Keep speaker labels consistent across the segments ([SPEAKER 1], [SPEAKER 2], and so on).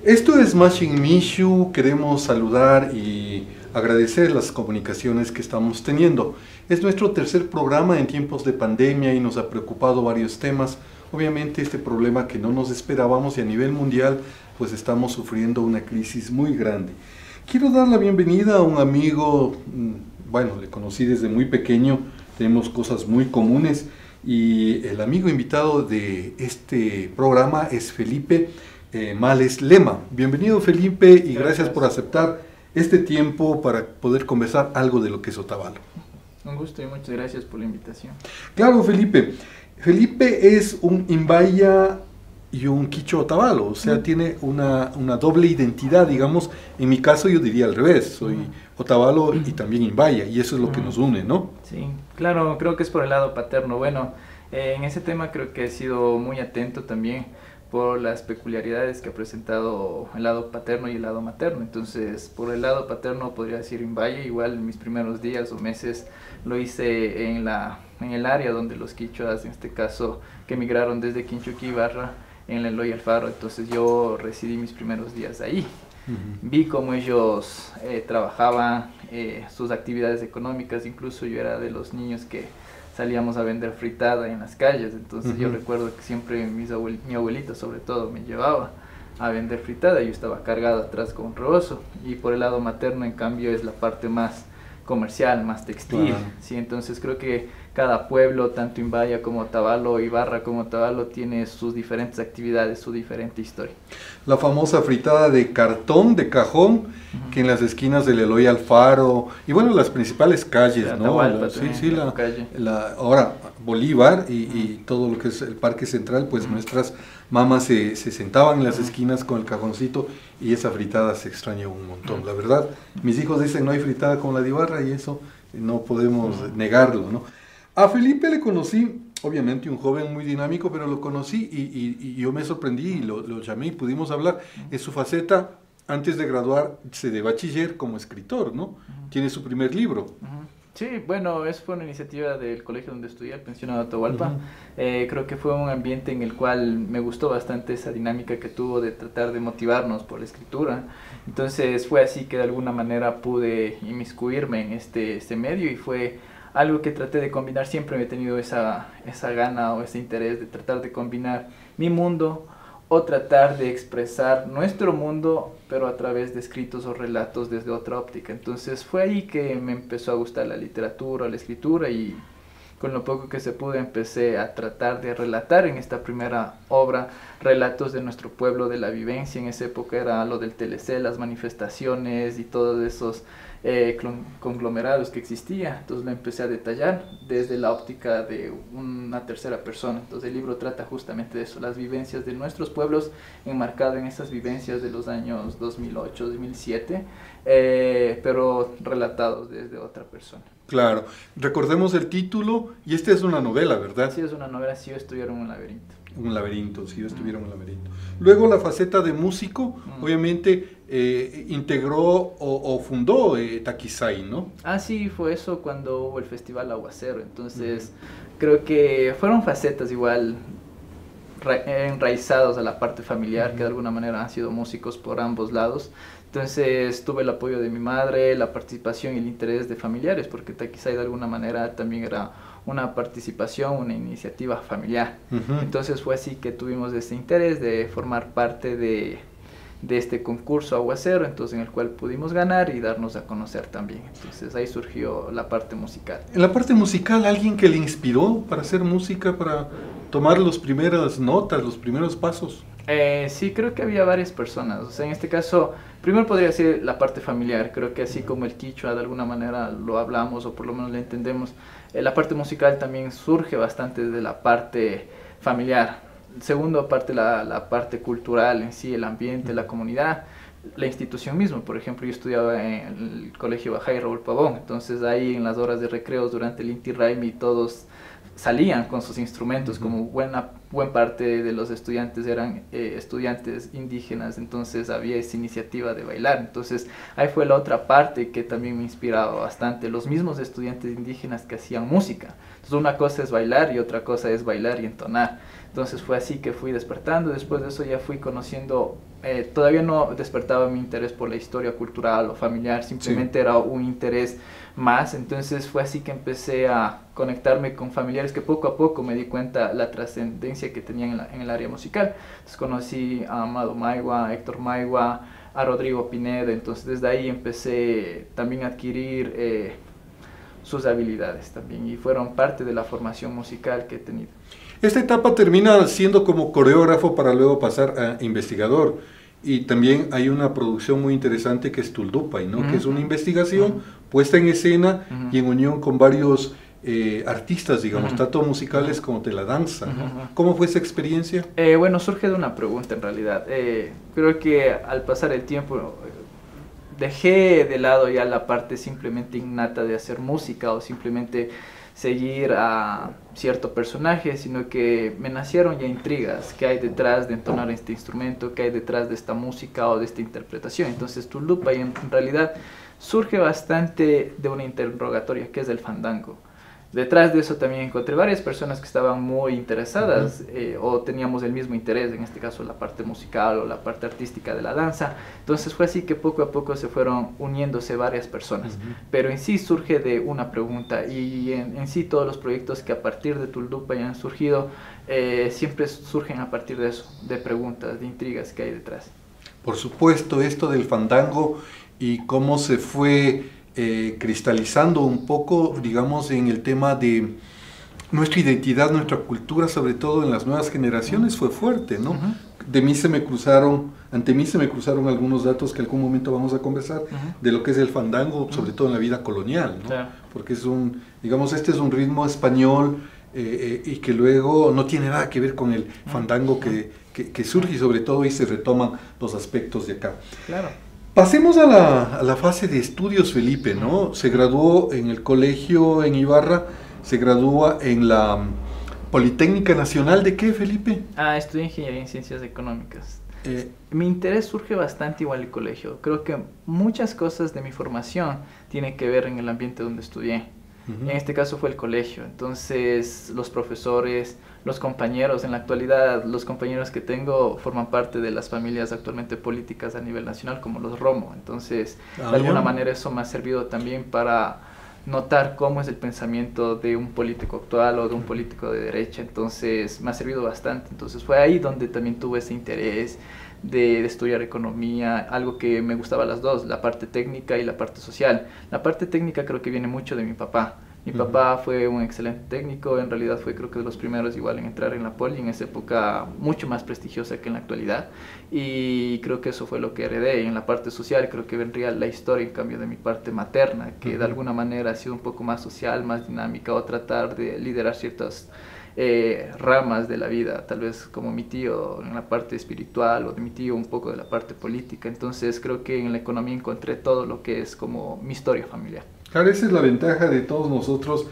[SPEAKER 1] Esto es Mashin Mishu. Queremos saludar y agradecer las comunicaciones que estamos teniendo. Es nuestro tercer programa en tiempos de pandemia y nos ha preocupado varios temas. Obviamente este problema que no nos esperábamos y a nivel mundial pues estamos sufriendo una crisis muy grande. Quiero dar la bienvenida a un amigo, bueno, le conocí desde muy pequeño, tenemos cosas muy comunes y el amigo invitado de este programa es Felipe Males Lema. Bienvenido Felipe y gracias por aceptar este tiempo para poder conversar algo de lo que es Otavalo.
[SPEAKER 2] Un gusto y muchas gracias por la invitación.
[SPEAKER 1] Claro Felipe, Felipe es un Imbaya y un Quicho Otavalo, o sea tiene una doble identidad, digamos. En mi caso yo diría al revés, soy Otavalo y también Imbaya y eso es lo que nos une, ¿no?
[SPEAKER 2] Sí, claro, creo que es por el lado paterno. Bueno, en ese tema creo que he sido muy atento también por las peculiaridades que ha presentado el lado paterno y el lado materno. Entonces, por el lado paterno podría decir Imbaya, igual en mis primeros días o meses lo hice en el área donde los quichuas, en este caso, que emigraron desde Quinchuquí, Ibarra, en el Eloy Alfaro. Entonces yo residí mis primeros días ahí. Vi cómo ellos trabajaban, sus actividades económicas. Incluso yo era de los niños que salíamos a vender fritada en las calles. Entonces yo recuerdo que siempre mi abuelita sobre todo me llevaba a vender fritada. Yo estaba cargado atrás con un rebozo. Y por el lado materno en cambio es la parte más comercial, más textil. Claro. ¿Sí? Entonces creo que cada pueblo, tanto Imbaya como Otavalo, Ibarra como Otavalo, tiene sus diferentes actividades, su diferente historia.
[SPEAKER 1] La famosa fritada de cartón, de cajón, que en las esquinas del Eloy Alfaro, y bueno, las principales calles,
[SPEAKER 2] la
[SPEAKER 1] ¿no?
[SPEAKER 2] Atahualpa,
[SPEAKER 1] Ahora Bolívar y todo lo que es el Parque Central, pues nuestras mamás se sentaban en las esquinas con el cajoncito y esa fritada se extraña un montón. La verdad, mis hijos dicen no hay fritada como la de Ibarra y eso no podemos negarlo, ¿no? A Felipe le conocí, obviamente un joven muy dinámico, pero lo conocí y yo me sorprendí y lo llamé y pudimos hablar. Es su faceta antes de graduarse de bachiller como escritor, ¿no? Tiene su primer libro.
[SPEAKER 2] Sí, bueno, eso fue una iniciativa del colegio donde estudié, el pensionado Atahualpa. Creo que fue un ambiente en el cual me gustó bastante esa dinámica que tuvo de tratar de motivarnos por la escritura. Entonces fue así que de alguna manera pude inmiscuirme en este medio y fue algo que traté de combinar. Siempre he tenido esa gana o ese interés de tratar de combinar mi mundo o tratar de expresar nuestro mundo, pero a través de escritos o relatos desde otra óptica. Entonces fue ahí que me empezó a gustar la literatura, la escritura, y con lo poco que se pudo empecé a tratar de relatar en esta primera obra relatos de nuestro pueblo, de la vivencia. En esa época era lo del TLC, las manifestaciones y todos esos conglomerados que existía. Entonces lo empecé a detallar desde la óptica de una tercera persona. Entonces el libro trata justamente de eso, las vivencias de nuestros pueblos, enmarcado en esas vivencias de los años 2008, 2007, pero relatados desde otra persona.
[SPEAKER 1] Claro, recordemos el título, y esta es una novela, ¿verdad?
[SPEAKER 2] Sí, es una novela, Si yo estuviera en un laberinto.
[SPEAKER 1] Un laberinto, si yo estuviera en un laberinto. Luego la faceta de músico, obviamente integró o fundó Taquisay, ¿no?
[SPEAKER 2] Ah, sí, fue eso cuando hubo el Festival Aguacero. Entonces creo que fueron facetas igual enraizados a la parte familiar, que de alguna manera han sido músicos por ambos lados. Entonces tuve el apoyo de mi madre, la participación y el interés de familiares, porque Taquisay de alguna manera también era una participación, una iniciativa familiar. Entonces fue así que tuvimos ese interés de formar parte de este concurso Aguacero, entonces en el cual pudimos ganar y darnos a conocer también. Entonces ahí surgió la parte musical.
[SPEAKER 1] En la parte musical, ¿alguien que le inspiró para hacer música, para tomar las primeras notas, los primeros pasos?
[SPEAKER 2] Sí, creo que había varias personas. O sea, en este caso, primero podría decir la parte familiar. Creo que así como el quichua de alguna manera lo hablamos o por lo menos lo entendemos, la parte musical también surge bastante de la parte familiar. Segundo, aparte la parte cultural en sí, el ambiente, la comunidad. la institución misma. Por ejemplo, yo estudiaba en el colegio Bajay Raúl Pavón, entonces ahí en las horas de recreos durante el Inti Raymi todos salían con sus instrumentos, como buena parte de los estudiantes eran estudiantes indígenas, entonces había esa iniciativa de bailar. Entonces ahí fue la otra parte que también me inspiraba bastante, los mismos estudiantes indígenas que hacían música. Entonces una cosa es bailar y otra cosa es bailar y entonar. Entonces fue así que fui despertando. Después de eso ya fui conociendo, todavía no despertaba mi interés por la historia cultural o familiar, simplemente era un interés más. Entonces fue así que empecé a conectarme con familiares que poco a poco me di cuenta la trascendencia que tenían en el área musical. Entonces conocí a Amado Maigua, a Héctor Maigua, a Rodrigo Pineda. Entonces desde ahí empecé también a adquirir sus habilidades también, y fueron parte de la formación musical que he tenido.
[SPEAKER 1] Esta etapa termina siendo como coreógrafo para luego pasar a investigador, y también hay una producción muy interesante que es Tuldupay, ¿no? Que es una investigación puesta en escena y en unión con varios artistas, digamos, tanto musicales como de la danza, ¿no? ¿Cómo fue esa experiencia?
[SPEAKER 2] Bueno, surge de una pregunta en realidad. Creo que al pasar el tiempo dejé de lado ya la parte simplemente innata de hacer música o simplemente seguir a cierto personaje, sino que me nacieron ya intrigas, qué hay detrás de entonar este instrumento, qué hay detrás de esta música o de esta interpretación. Entonces Tuldupay en realidad surge bastante de una interrogatoria, que es el fandango. Detrás de eso también encontré varias personas que estaban muy interesadas o teníamos el mismo interés, en este caso la parte musical o la parte artística de la danza. Entonces fue así que poco a poco se fueron uniéndose varias personas. Pero en sí surge de una pregunta, y en sí todos los proyectos que a partir de Tuldupay han surgido siempre surgen a partir de eso, de preguntas, de intrigas que hay detrás.
[SPEAKER 1] Por supuesto, esto del fandango y cómo se fue cristalizando un poco, digamos, en el tema de nuestra identidad, nuestra cultura, sobre todo en las nuevas generaciones, fue fuerte, ¿no? Ante mí se me cruzaron algunos datos que en algún momento vamos a conversar de lo que es el fandango, sobre todo en la vida colonial, ¿no? Claro. Porque es digamos, este es un ritmo español y que luego no tiene nada que ver con el fandango que surge, y sobre todo ahí se retoman los aspectos de acá. Claro. Pasemos a la fase de estudios, Felipe, ¿no? Se graduó en el colegio en Ibarra, se gradúa en la Politécnica Nacional. ¿De qué, Felipe?
[SPEAKER 2] Estudié Ingeniería en Ciencias Económicas. Mi interés surge bastante igual en el colegio. Creo que muchas cosas de mi formación tienen que ver en el ambiente donde estudié. En este caso fue el colegio. Entonces los profesores, los compañeros, en la actualidad los compañeros que tengo forman parte de las familias actualmente políticas a nivel nacional, como los Romo. Entonces de alguna manera eso me ha servido también para notar cómo es el pensamiento de un político actual o de un político de derecha. Entonces me ha servido bastante. Entonces fue ahí donde también tuve ese interés de estudiar economía, algo que me gustaba las dos, la parte técnica y la parte social. La parte técnica creo que viene mucho de mi papá. Mi papá fue un excelente técnico, en realidad fue creo que de los primeros igual en entrar en la Poli, en esa época mucho más prestigiosa que en la actualidad, y creo que eso fue lo que heredé. En la parte social creo que vendría la historia en cambio de mi parte materna, que de alguna manera ha sido un poco más social, más dinámica, o tratar de liderar ciertas ramas de la vida, tal vez como mi tío en la parte espiritual, o de mi tío un poco de la parte política. Entonces creo que en la economía encontré todo lo que es como mi historia familiar.
[SPEAKER 1] Claro, esa es la ventaja de todos nosotros.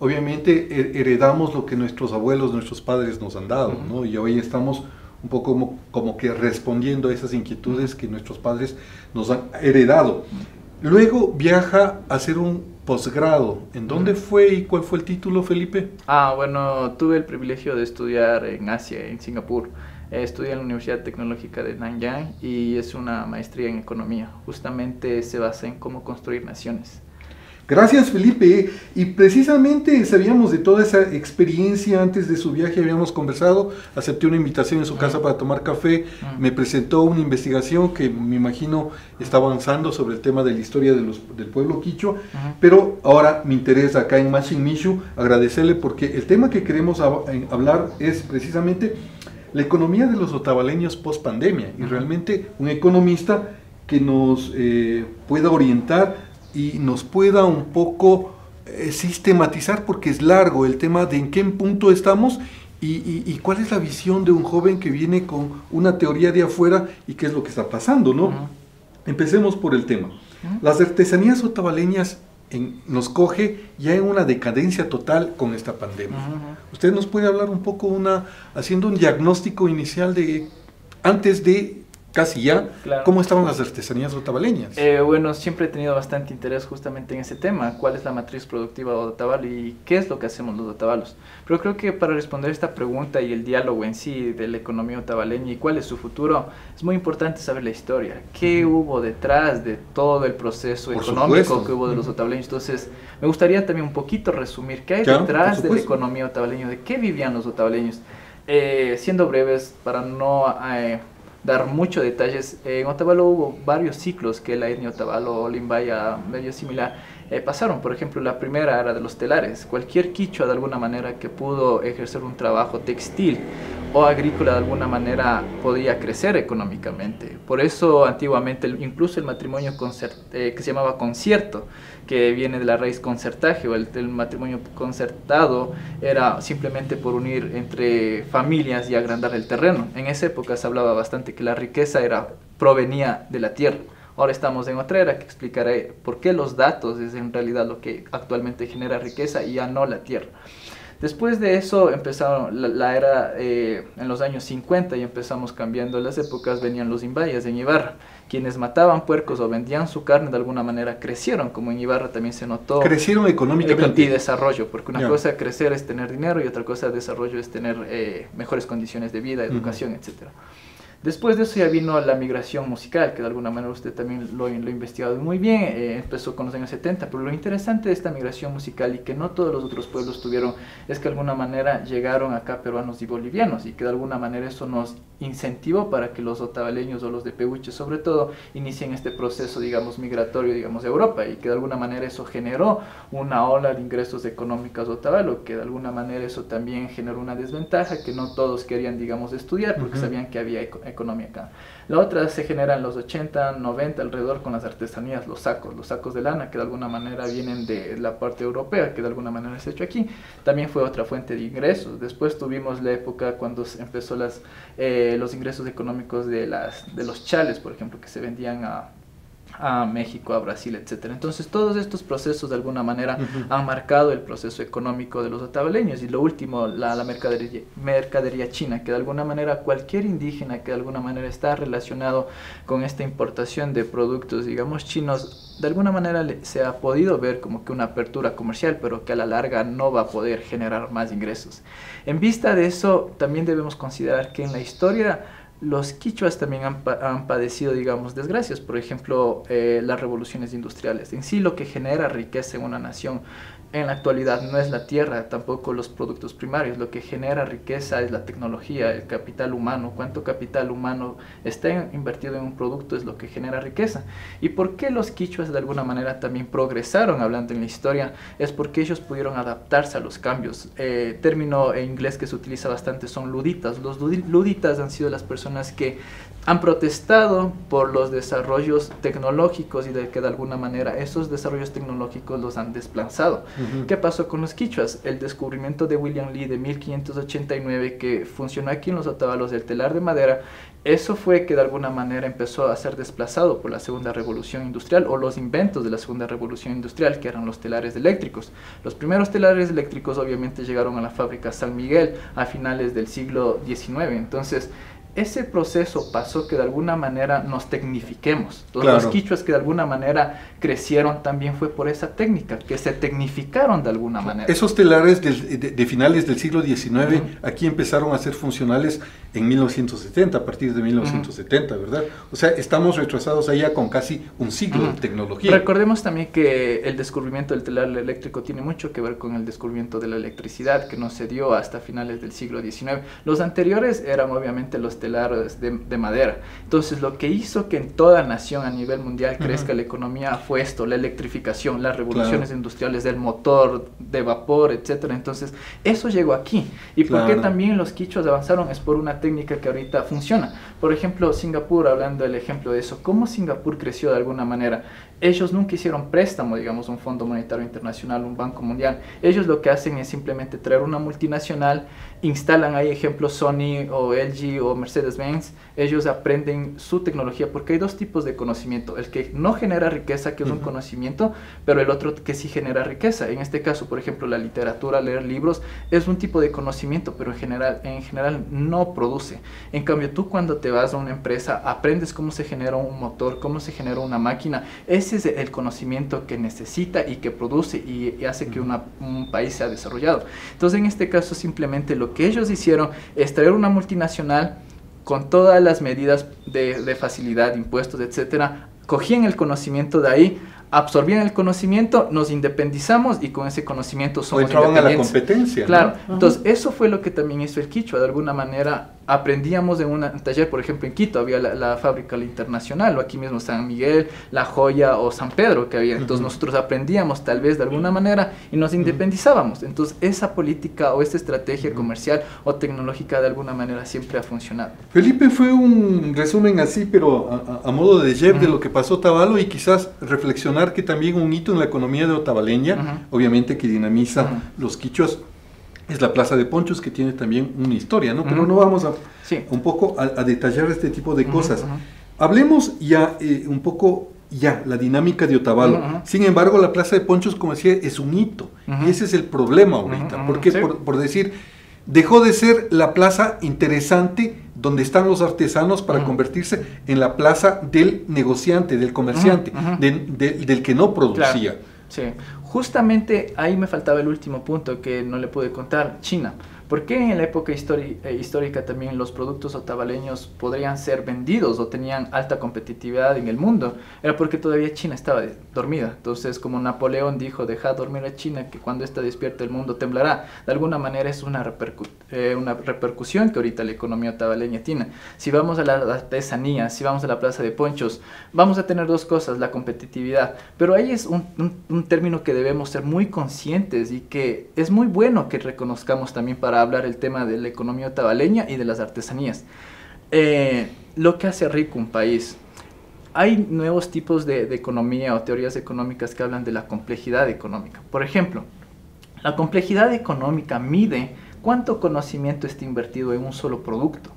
[SPEAKER 1] Obviamente heredamos lo que nuestros abuelos, nuestros padres nos han dado, ¿no? Y hoy estamos un poco como que respondiendo a esas inquietudes que nuestros padres nos han heredado. Luego viaja a hacer un posgrado. ¿En dónde fue y cuál fue el título, Felipe?
[SPEAKER 2] Bueno, tuve el privilegio de estudiar en Asia, en Singapur. Estudié en la Universidad Tecnológica de Nanyang y es una maestría en economía. Justamente se basa en cómo construir naciones.
[SPEAKER 1] Gracias, Felipe. Y precisamente sabíamos de toda esa experiencia antes de su viaje, habíamos conversado, acepté una invitación en su casa para tomar café, me presentó una investigación que me imagino está avanzando sobre el tema de la historia del pueblo quichua, pero ahora me interesa acá en Mashing Mishu agradecerle porque el tema que queremos hablar es precisamente la economía de los otavaleños post pandemia, y realmente un economista que nos pueda orientar y nos pueda un poco sistematizar, porque es largo el tema de en qué punto estamos y cuál es la visión de un joven que viene con una teoría de afuera y qué es lo que está pasando, ¿no? Empecemos por el tema. Las artesanías otavaleñas nos coge ya en una decadencia total con esta pandemia. ¿Usted nos puede hablar un poco, haciendo un diagnóstico inicial de antes de casi ya,
[SPEAKER 2] claro,
[SPEAKER 1] cómo estaban las artesanías otavaleñas?
[SPEAKER 2] Bueno, siempre he tenido bastante interés justamente en ese tema, cuál es la matriz productiva de Otavalo y qué es lo que hacemos los otavalos. Pero creo que para responder esta pregunta y el diálogo en sí de la economía otavaleña y cuál es su futuro, es muy importante saber la historia, qué hubo detrás de todo el proceso económico que hubo de los otavaleños. Entonces, me gustaría también un poquito resumir qué hay detrás de la economía otavaleña, de qué vivían los otavaleños. Siendo breves, para no dar muchos detalles, en Otavalo hubo varios ciclos que la etnia Otavalo o Limbaya, medio similar, pasaron. Por ejemplo, la primera era de los telares. Cualquier quichua de alguna manera que pudo ejercer un trabajo textil o agrícola de alguna manera podía crecer económicamente. Por eso antiguamente incluso el matrimonio que se llamaba concierto, que viene de la raíz concertaje, o el matrimonio concertado, era simplemente por unir entre familias y agrandar el terreno. En esa época se hablaba bastante que la riqueza provenía de la tierra. Ahora estamos en otra era que explicaré por qué los datos es en realidad lo que actualmente genera riqueza y ya no la tierra. Después de eso empezaron la era en los años 50 y empezamos cambiando las épocas, venían los imbayas en Ibarra, quienes mataban puercos o vendían su carne de alguna manera, crecieron, como en Ibarra también se notó.
[SPEAKER 1] Crecieron económicamente.
[SPEAKER 2] Y desarrollo, porque una cosa crecer es tener dinero y otra cosa desarrollo es tener mejores condiciones de vida, educación, etcétera. Después de eso ya vino la migración musical, que de alguna manera usted también lo ha investigado muy bien, empezó con los años 70, pero lo interesante de esta migración musical y que no todos los otros pueblos tuvieron, es que de alguna manera llegaron acá peruanos y bolivianos y que de alguna manera eso nos incentivó para que los otavaleños o los de Pehuche sobre todo inicien este proceso, digamos, migratorio, digamos, de Europa y que de alguna manera eso generó una ola de ingresos económicos a Otavalo, que de alguna manera eso también generó una desventaja, que no todos querían, digamos, estudiar porque sabían que había economía acá. La otra se genera en los 80, 90 alrededor con las artesanías, los sacos de lana que de alguna manera vienen de la parte europea, que de alguna manera se ha hecho aquí, también fue otra fuente de ingresos. Después tuvimos la época cuando empezó los ingresos económicos de los chales, por ejemplo, que se vendían a México, a Brasil, etcétera. Entonces todos estos procesos de alguna manera han marcado el proceso económico de los otavaleños. Y lo último, la mercadería china, que de alguna manera cualquier indígena que de alguna manera está relacionado con esta importación de productos, digamos, chinos, de alguna manera se ha podido ver como que una apertura comercial, pero que a la larga no va a poder generar más ingresos. En vista de eso, también debemos considerar que en la historia los quichuas también han padecido, digamos, desgracias. Por ejemplo, las revoluciones industriales. En sí, lo que genera riqueza en una nación en la actualidad no es la tierra, tampoco los productos primarios. Lo que genera riqueza es la tecnología, el capital humano. Cuánto capital humano está invertido en un producto es lo que genera riqueza. ¿Y por qué los quichuas de alguna manera también progresaron, hablando en la historia? Es porque ellos pudieron adaptarse a los cambios. Término en inglés que se utiliza bastante son luditas. Los luditas han sido las personas que han protestado por los desarrollos tecnológicos y de que de alguna manera esos desarrollos tecnológicos los han desplazado. ¿Qué pasó con los quichuas? El descubrimiento de William Lee de 1589 que funcionó aquí en los Otavalos del telar de madera, eso fue que de alguna manera empezó a ser desplazado por la segunda revolución industrial o los inventos de la segunda revolución industrial, que eran los telares eléctricos. Los primeros telares eléctricos obviamente llegaron a la fábrica San Miguel a finales del siglo XIX. Entonces ese proceso pasó que de alguna manera nos tecnifiquemos. Los quichuas que de alguna manera crecieron también fue por esa técnica, que se tecnificaron de alguna manera.
[SPEAKER 1] Esos telares de finales del siglo XIX aquí empezaron a ser funcionales en 1970, a partir de 1970, ¿verdad? O sea, estamos retrasados allá con casi un siglo de tecnología.
[SPEAKER 2] Recordemos también que el descubrimiento del telar eléctrico tiene mucho que ver con el descubrimiento de la electricidad, que no se dio hasta finales del siglo XIX. Los anteriores eran obviamente los telares de madera. Entonces, lo que hizo que en toda nación a nivel mundial crezca la economía fue esto, la electrificación, las revoluciones industriales del motor, de vapor, etcétera. Entonces, eso llegó aquí. ¿Y por qué también los quichuas avanzaron? Es por una técnica que ahorita funciona. Por ejemplo, Singapur, hablando del ejemplo de eso, ¿cómo Singapur creció de alguna manera? ellos nunca hicieron préstamo, digamos, un Fondo Monetario Internacional, un Banco Mundial. Ellos lo que hacen es simplemente traer una multinacional, instalan ahí, ejemplo, Sony o LG o Mercedes-Benz, ellos aprenden su tecnología, porque hay dos tipos de conocimiento, el que no genera riqueza, que es un conocimiento, pero el otro que sí genera riqueza. En este caso, por ejemplo, la literatura, leer libros, es un tipo de conocimiento, pero en general no produce. En cambio, tú cuando te vas a una empresa, aprendes cómo se genera un motor, cómo se genera una máquina. Ese es el conocimiento que necesita y que produce y hace que un país sea desarrollado. Entonces, en este caso, simplemente lo que ellos hicieron es traer una multinacional con todas las medidas de facilidad, impuestos, etcétera, cogían el conocimiento de ahí, absorbían el conocimiento, nos independizamos y con ese conocimiento somos
[SPEAKER 1] independientes. O entraban a la competencia.
[SPEAKER 2] Claro, ¿no? Entonces eso fue lo que también hizo el Quichua, de alguna manera aprendíamos en un taller, por ejemplo en Quito había la fábrica La Internacional, o aquí mismo San Miguel, La Joya o San Pedro que había, entonces nosotros aprendíamos tal vez de alguna manera y nos independizábamos, entonces esa política o esa estrategia comercial o tecnológica de alguna manera siempre ha funcionado.
[SPEAKER 1] Felipe, fue un resumen así, pero a modo de Jeff de lo que pasó Otavalo y quizás reflexionar que también un hito en la economía de otavaleña, obviamente que dinamiza los quichuas, es la Plaza de Ponchos, que tiene también una historia, ¿no? Pero no vamos a un poco a detallar este tipo de cosas. Hablemos ya un poco la dinámica de Otavalo. Sin embargo, la Plaza de Ponchos, como decía, es un hito. Y ese es el problema ahorita. Porque, por decir, dejó de ser la plaza interesante donde están los artesanos para convertirse en la plaza del negociante, del comerciante, del que no producía.
[SPEAKER 2] Claro. Sí, justamente ahí me faltaba el último punto que no le pude contar, China. ¿Por qué en la época histórica también los productos otavaleños podrían ser vendidos o tenían alta competitividad en el mundo? Era porque todavía China estaba dormida. Entonces, como Napoleón dijo, dejad dormir a China, que cuando ésta despierte el mundo temblará. De alguna manera es una repercusión que ahorita la economía otavaleña tiene. Si vamos a la artesanía, si vamos a la Plaza de Ponchos, vamos a tener dos cosas, la competitividad. Pero ahí es un término que debemos ser muy conscientes y que es muy bueno que reconozcamos también para hablar el tema de la economía otavaleña y de las artesanías. Lo que hace rico un país. Hay nuevos tipos de economía o teorías económicas que hablan de la complejidad económica. Por ejemplo, la complejidad económica mide cuánto conocimiento está invertido en un solo producto.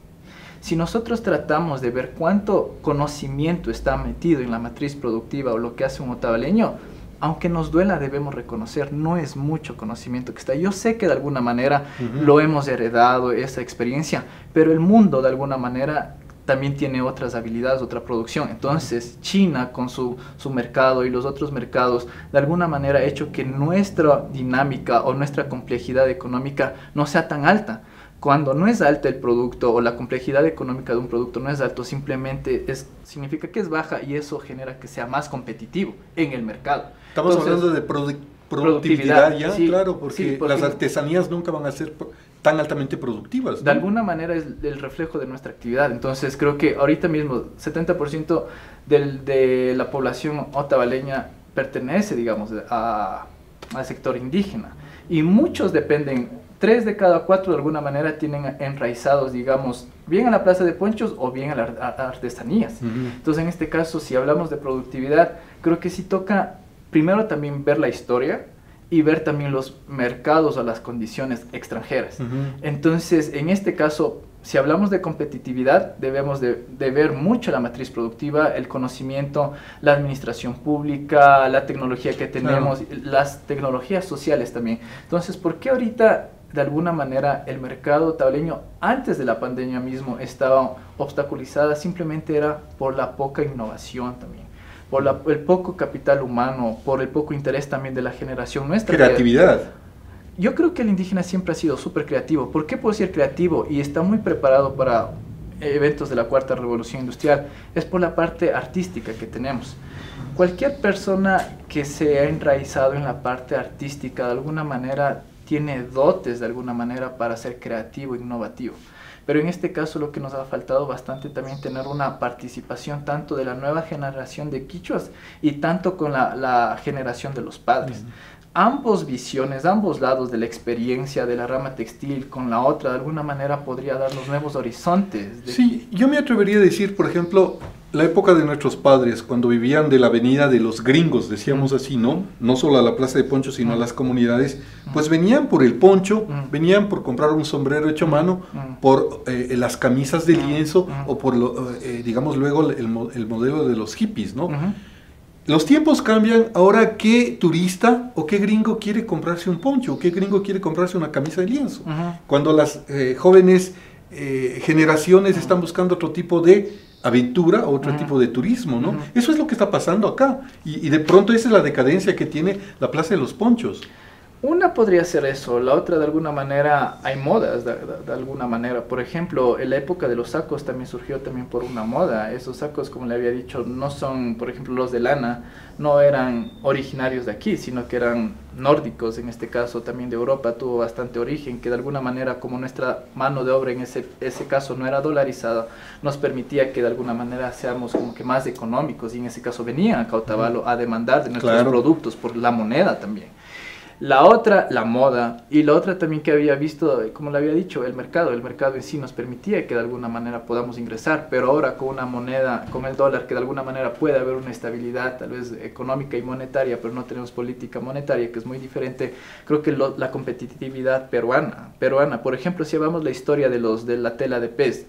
[SPEAKER 2] Si nosotros tratamos de ver cuánto conocimiento está metido en la matriz productiva o lo que hace un otavaleño, aunque nos duela, debemos reconocer, no es mucho conocimiento que está. Yo sé que de alguna manera lo hemos heredado, esa experiencia, pero el mundo de alguna manera también tiene otras habilidades, otra producción. Entonces, China con su mercado y los otros mercados, de alguna manera ha hecho que nuestra dinámica o nuestra complejidad económica no sea tan alta. Cuando no es alta el producto o la complejidad económica de un producto no es alto, simplemente significa que es baja y eso genera que sea más competitivo en el mercado.
[SPEAKER 1] Estamos hablando de productividad ya, sí, claro, porque las artesanías nunca van a ser tan altamente productivas, ¿no?
[SPEAKER 2] De alguna manera es el reflejo de nuestra actividad. Entonces creo que ahorita mismo 70% de la población otavaleña pertenece, digamos, al sector indígena y muchos dependen. 3 de cada 4 de alguna manera tienen enraizados, digamos, bien a la Plaza de Ponchos o bien a las artesanías. Entonces, en este caso, si hablamos de productividad, creo que sí toca primero también ver la historia y ver también los mercados o las condiciones extranjeras. Entonces, en este caso, si hablamos de competitividad, debemos de ver mucho la matriz productiva, el conocimiento, la administración pública, la tecnología que tenemos, las tecnologías sociales también. Entonces, ¿por qué ahorita de alguna manera el mercado otavaleño antes de la pandemia mismo estaba obstaculizada? Simplemente era por la poca innovación también, por el poco capital humano, por el poco interés también de la generación nuestra.
[SPEAKER 1] Creatividad.
[SPEAKER 2] Yo creo que el indígena siempre ha sido súper creativo. ¿Por qué puedo ser creativo? Y está muy preparado para eventos de la Cuarta Revolución Industrial. Es por la parte artística que tenemos. Cualquier persona que se ha enraizado en la parte artística de alguna manera tiene dotes de alguna manera para ser creativo e innovativo. Pero en este caso lo que nos ha faltado bastante también tener una participación tanto de la nueva generación de quichuas y tanto con la generación de los padres. Ambos visiones, ambos lados de la experiencia de la rama textil con la otra, de alguna manera podría darnos nuevos horizontes.
[SPEAKER 1] Sí, yo me atrevería a decir, por ejemplo, la época de nuestros padres, cuando vivían de la avenida de los gringos, decíamos así, ¿no? No solo a la plaza de ponchos, sino a las comunidades, pues venían por el poncho, venían por comprar un sombrero hecho a mano, por las camisas de lienzo, o por, digamos, luego el modelo de los hippies, ¿no? Los tiempos cambian. Ahora, ¿qué turista o qué gringo quiere comprarse un poncho? ¿O qué gringo quiere comprarse una camisa de lienzo? Cuando las jóvenes generaciones están buscando otro tipo de aventura, otro tipo de turismo, ¿no? Eso es lo que está pasando acá. Y de pronto esa es la decadencia que tiene la Plaza de los Ponchos.
[SPEAKER 2] Una podría ser eso, la otra de alguna manera hay modas de alguna manera. Por ejemplo, en la época de los sacos también surgió también por una moda. Esos sacos, como le había dicho, no son, por ejemplo, los de lana, no eran originarios de aquí, sino que eran nórdicos, en este caso también de Europa, tuvo bastante origen, que de alguna manera, como nuestra mano de obra en ese caso no era dolarizada, nos permitía que de alguna manera seamos como que más económicos, y en ese caso venían a Cautavalo a demandar de nuestros productos por la moneda también. La otra, la moda, y la otra también que había visto, como le había dicho, el mercado en sí nos permitía que de alguna manera podamos ingresar, pero ahora con una moneda, con el dólar, que de alguna manera puede haber una estabilidad tal vez económica y monetaria, pero no tenemos política monetaria, que es muy diferente. Creo que la competitividad peruana, por ejemplo, si hablamos la historia de la tela de pez,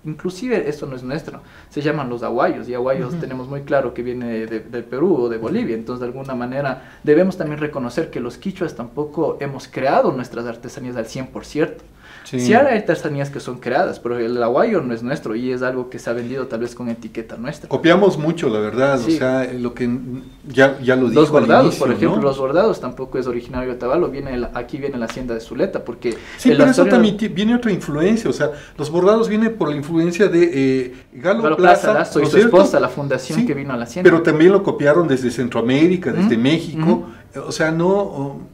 [SPEAKER 2] inclusive esto no es nuestro, se llaman los aguayos, y aguayos tenemos muy claro que viene del Perú o de Bolivia. Entonces de alguna manera debemos también reconocer que los quichuas tampoco hemos creado nuestras artesanías al 100%. Sí hay artesanías que son creadas, pero el aguayo no es nuestro y es algo que se ha vendido tal vez con etiqueta nuestra.
[SPEAKER 1] Copiamos mucho, la verdad, sí. O sea, lo que ya lo dijo
[SPEAKER 2] los bordados,
[SPEAKER 1] al inicio,
[SPEAKER 2] por ejemplo,
[SPEAKER 1] ¿no?
[SPEAKER 2] Los bordados tampoco es originario de Tabalo, aquí viene la hacienda de Zuleta, porque...
[SPEAKER 1] Sí, pero eso también viene otra influencia, o sea, los bordados vienen por la influencia de Galo Plaza,
[SPEAKER 2] Lazo y su esposa, la fundación que vino a la hacienda.
[SPEAKER 1] Pero también lo copiaron desde Centroamérica, desde México, o sea,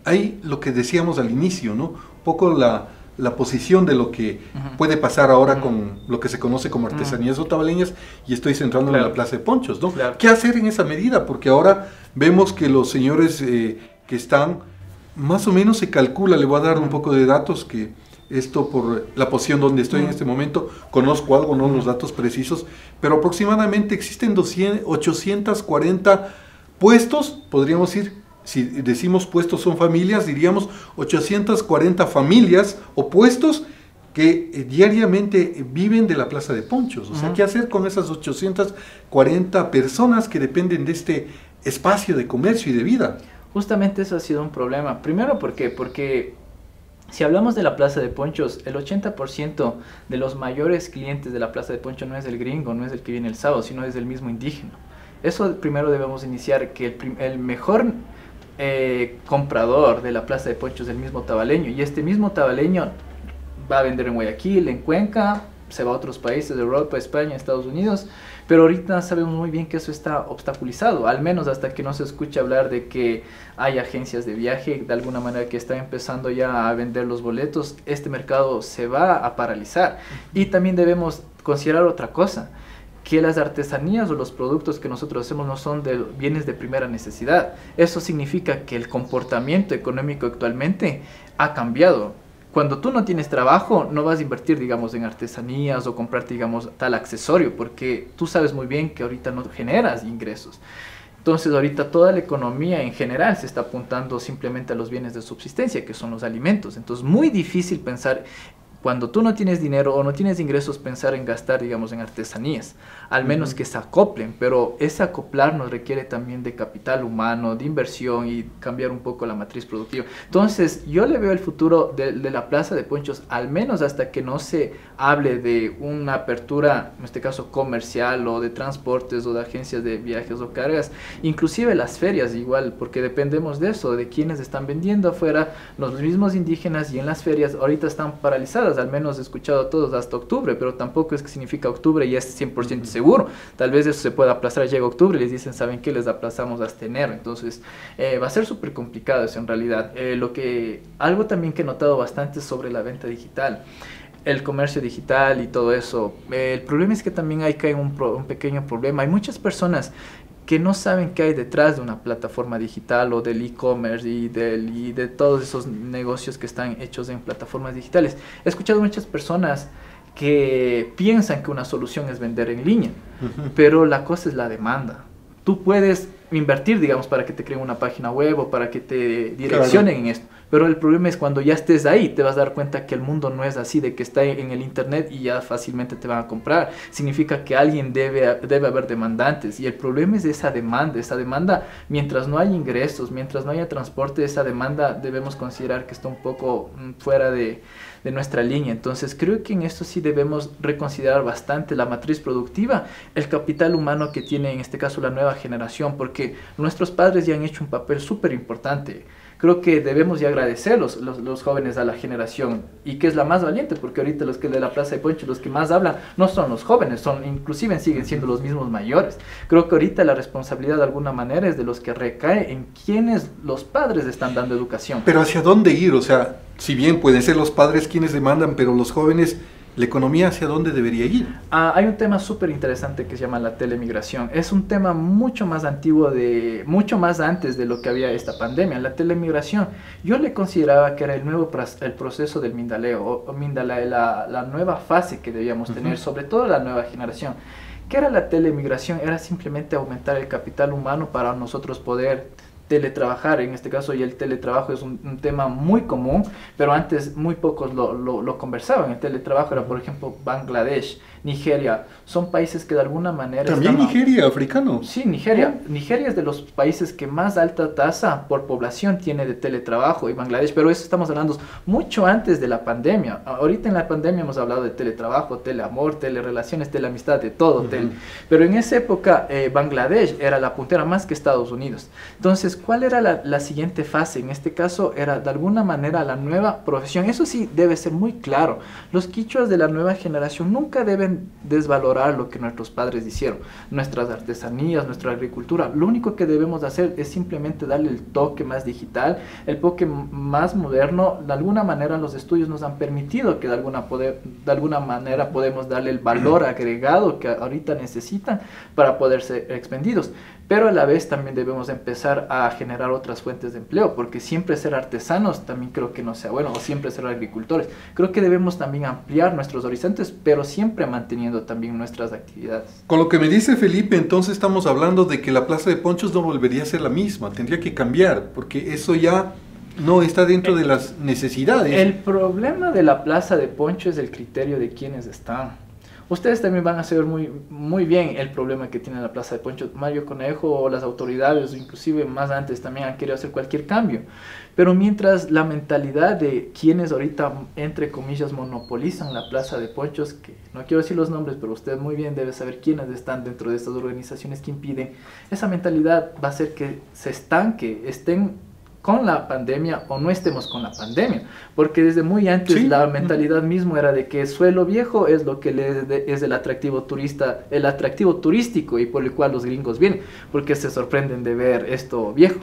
[SPEAKER 1] hay lo que decíamos al inicio, ¿no? Un poco la posición de lo que puede pasar ahora con lo que se conoce como artesanías otavaleñas, y estoy centrándome en la Plaza de Ponchos, ¿no? ¿Qué hacer en esa medida? Porque ahora vemos que los señores que están, más o menos se calcula, le voy a dar un poco de datos, que esto por la posición donde estoy en este momento, conozco algo, no los datos precisos, pero aproximadamente existen 840 puestos, podríamos decir. Si decimos puestos son familias, diríamos 840 familias o puestos que diariamente viven de la Plaza de Ponchos. O sea, ¿qué hacer con esas 840 personas que dependen de este espacio de comercio y de vida?
[SPEAKER 2] Justamente eso ha sido un problema. Primero, ¿por qué? Porque si hablamos de la Plaza de Ponchos, el 80% de los mayores clientes de la Plaza de Ponchos no es el gringo, no es el que viene el sábado, sino es el mismo indígena. Eso primero debemos iniciar, que el mejor comprador de la Plaza de Ponchos es el mismo tabaleño, y este mismo tabaleño va a vender en Guayaquil, en Cuenca, se va a otros países de Europa, España, Estados Unidos, pero ahorita sabemos muy bien que eso está obstaculizado, al menos hasta que no se escuche hablar de que hay agencias de viaje de alguna manera que están empezando ya a vender los boletos. Este mercado se va a paralizar. Y también debemos considerar otra cosa, que las artesanías o los productos que nosotros hacemos no son de bienes de primera necesidad. Eso significa que el comportamiento económico actualmente ha cambiado. Cuando tú no tienes trabajo, no vas a invertir, digamos, en artesanías o comprarte, digamos, tal accesorio, porque tú sabes muy bien que ahorita no generas ingresos. Entonces ahorita toda la economía en general se está apuntando simplemente a los bienes de subsistencia, que son los alimentos. Entonces muy difícil pensar, cuando tú no tienes dinero o no tienes ingresos, pensar en gastar, digamos, en artesanías, al menos que se acoplen, pero ese acoplar nos requiere también de capital humano, de inversión y cambiar un poco la matriz productiva. Entonces, yo le veo el futuro de la Plaza de Ponchos, al menos hasta que no se hable de una apertura, en este caso comercial, o de transportes, o de agencias de viajes o cargas, inclusive las ferias igual, porque dependemos de eso, de quienes están vendiendo afuera, los mismos indígenas, y en las ferias ahorita están paralizadas. Al menos he escuchado a todos hasta octubre, pero tampoco es que significa octubre y es 100% seguro. Tal vez eso se pueda aplazar, llega octubre y les dicen, ¿saben qué? Les aplazamos hasta enero. Entonces va a ser súper complicado eso en realidad. Algo también que he notado bastante sobre la venta digital, el comercio digital y todo eso. El problema es que también hay un pequeño problema. Hay muchas personas que no saben qué hay detrás de una plataforma digital o del e-commerce y de todos esos negocios que están hechos en plataformas digitales. He escuchado muchas personas que piensan que una solución es vender en línea, pero la cosa es la demanda. Tú puedes invertir, digamos, para que te creen una página web o para que te direccionen en esto. Pero el problema es cuando ya estés ahí, te vas a dar cuenta que el mundo no es así, de que está en el internet y ya fácilmente te van a comprar. Significa que alguien debe haber demandantes. Y el problema es esa demanda, mientras no haya ingresos, mientras no haya transporte, esa demanda debemos considerar que está un poco fuera de nuestra línea. Entonces creo que en esto sí debemos reconsiderar bastante la matriz productiva, el capital humano que tiene en este caso la nueva generación, porque nuestros padres ya han hecho un papel súper importante. Creo que debemos ya agradecer los jóvenes a la generación, y que es la más valiente, porque ahorita los que de la Plaza de Poncho, los que más hablan, no son los jóvenes, inclusive siguen siendo los mismos mayores. Creo que ahorita la responsabilidad de alguna manera es de los que recae en quienes los padres están dando educación.
[SPEAKER 1] Pero ¿hacia dónde ir? O sea, si bien pueden ser los padres quienes demandan, pero los jóvenes, ¿la economía hacia dónde debería ir?
[SPEAKER 2] Hay un tema súper interesante que se llama la telemigración. Es un tema mucho más antiguo, mucho más antes de lo que había esta pandemia. La telemigración, yo le consideraba que era el proceso del Mindaleo, o Mindaleo, la nueva fase que debíamos tener, sobre todo la nueva generación. ¿Qué era la telemigración? Era simplemente aumentar el capital humano para nosotros poder teletrabajar, en este caso, y el teletrabajo es un tema muy común, pero antes muy pocos lo conversaban. El teletrabajo era, por ejemplo, Bangladesh, Nigeria, son países que de alguna manera...
[SPEAKER 1] También Nigeria, africano.
[SPEAKER 2] Sí, Nigeria. Nigeria es de los países que más alta tasa por población tiene de teletrabajo, y Bangladesh, pero eso estamos hablando mucho antes de la pandemia. Ahorita en la pandemia hemos hablado de teletrabajo, teleamor, telerelaciones, teleamistad, de todo, pero en esa época Bangladesh era la puntera más que Estados Unidos. Entonces, ¿cuál era la siguiente fase? En este caso era de alguna manera la nueva profesión. Eso sí debe ser muy claro. Los quichuas de la nueva generación nunca deben desvalorar lo que nuestros padres hicieron, nuestras artesanías, nuestra agricultura. Lo único que debemos hacer es simplemente darle el toque más digital, el toque más moderno. De alguna manera los estudios nos han permitido que de alguna manera podemos darle el valor agregado que ahorita necesitan para poder ser expendidos. Pero a la vez también debemos empezar a generar otras fuentes de empleo, porque siempre ser artesanos también creo que no sea bueno, o siempre ser agricultores. Creo que debemos también ampliar nuestros horizontes, pero siempre manteniendo también nuestras actividades.
[SPEAKER 1] Con lo que me dice Felipe, entonces estamos hablando de que la Plaza de Ponchos no volvería a ser la misma, tendría que cambiar, porque eso ya no está dentro de las necesidades.
[SPEAKER 2] El problema de la Plaza de Ponchos es el criterio de quienes están. Ustedes también van a saber muy bien el problema que tiene la Plaza de Poncho. Mario Conejo o las autoridades, o inclusive más antes, también han querido hacer cualquier cambio. Pero mientras la mentalidad de quienes ahorita, entre comillas, monopolizan la Plaza de Ponchos, que no quiero decir los nombres, pero usted muy bien debe saber quiénes están dentro de estas organizaciones que impiden, esa mentalidad va a hacer que se estanque, estén con la pandemia o no estemos con la pandemia, porque desde muy antes la mentalidad mismo era de que suelo viejo es lo que es el atractivo turístico, y por el cual los gringos vienen, porque se sorprenden de ver esto viejo.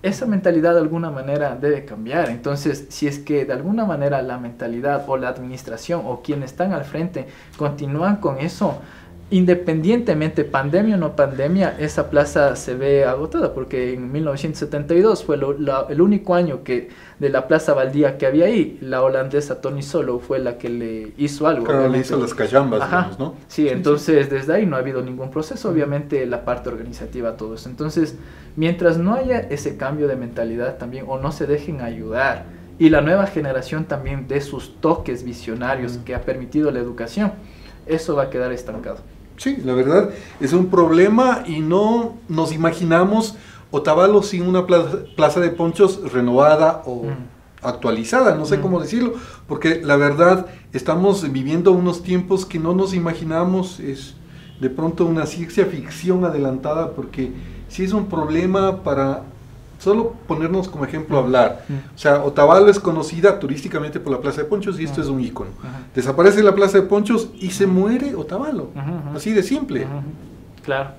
[SPEAKER 2] Esa mentalidad de alguna manera debe cambiar. Entonces, si es que de alguna manera la mentalidad o la administración o quienes están al frente continúan con eso, independientemente pandemia o no pandemia, esa plaza se ve agotada, porque en 1972 fue el único año que de la plaza baldía que había ahí, la holandesa Tony Solo fue la que le hizo algo.
[SPEAKER 1] Claro, le hizo las cachambas, digamos, ¿no?
[SPEAKER 2] Sí, entonces desde ahí no ha habido ningún proceso, obviamente la parte organizativa, todo eso. Entonces, mientras no haya ese cambio de mentalidad también, o no se dejen ayudar, y la nueva generación también dé sus toques visionarios que ha permitido la educación, eso va a quedar estancado.
[SPEAKER 1] Sí, la verdad es un problema, y no nos imaginamos Otavalo sin una plaza de Ponchos renovada o actualizada, no sé cómo decirlo, porque la verdad estamos viviendo unos tiempos que no nos imaginamos. Es de pronto una ciencia ficción adelantada, porque sí es un problema para solo ponernos como ejemplo a hablar. O sea, Otavalo es conocida turísticamente por la Plaza de Ponchos, y esto es un ícono. Desaparece la Plaza de Ponchos y se muere Otavalo. Así de simple.
[SPEAKER 2] Claro.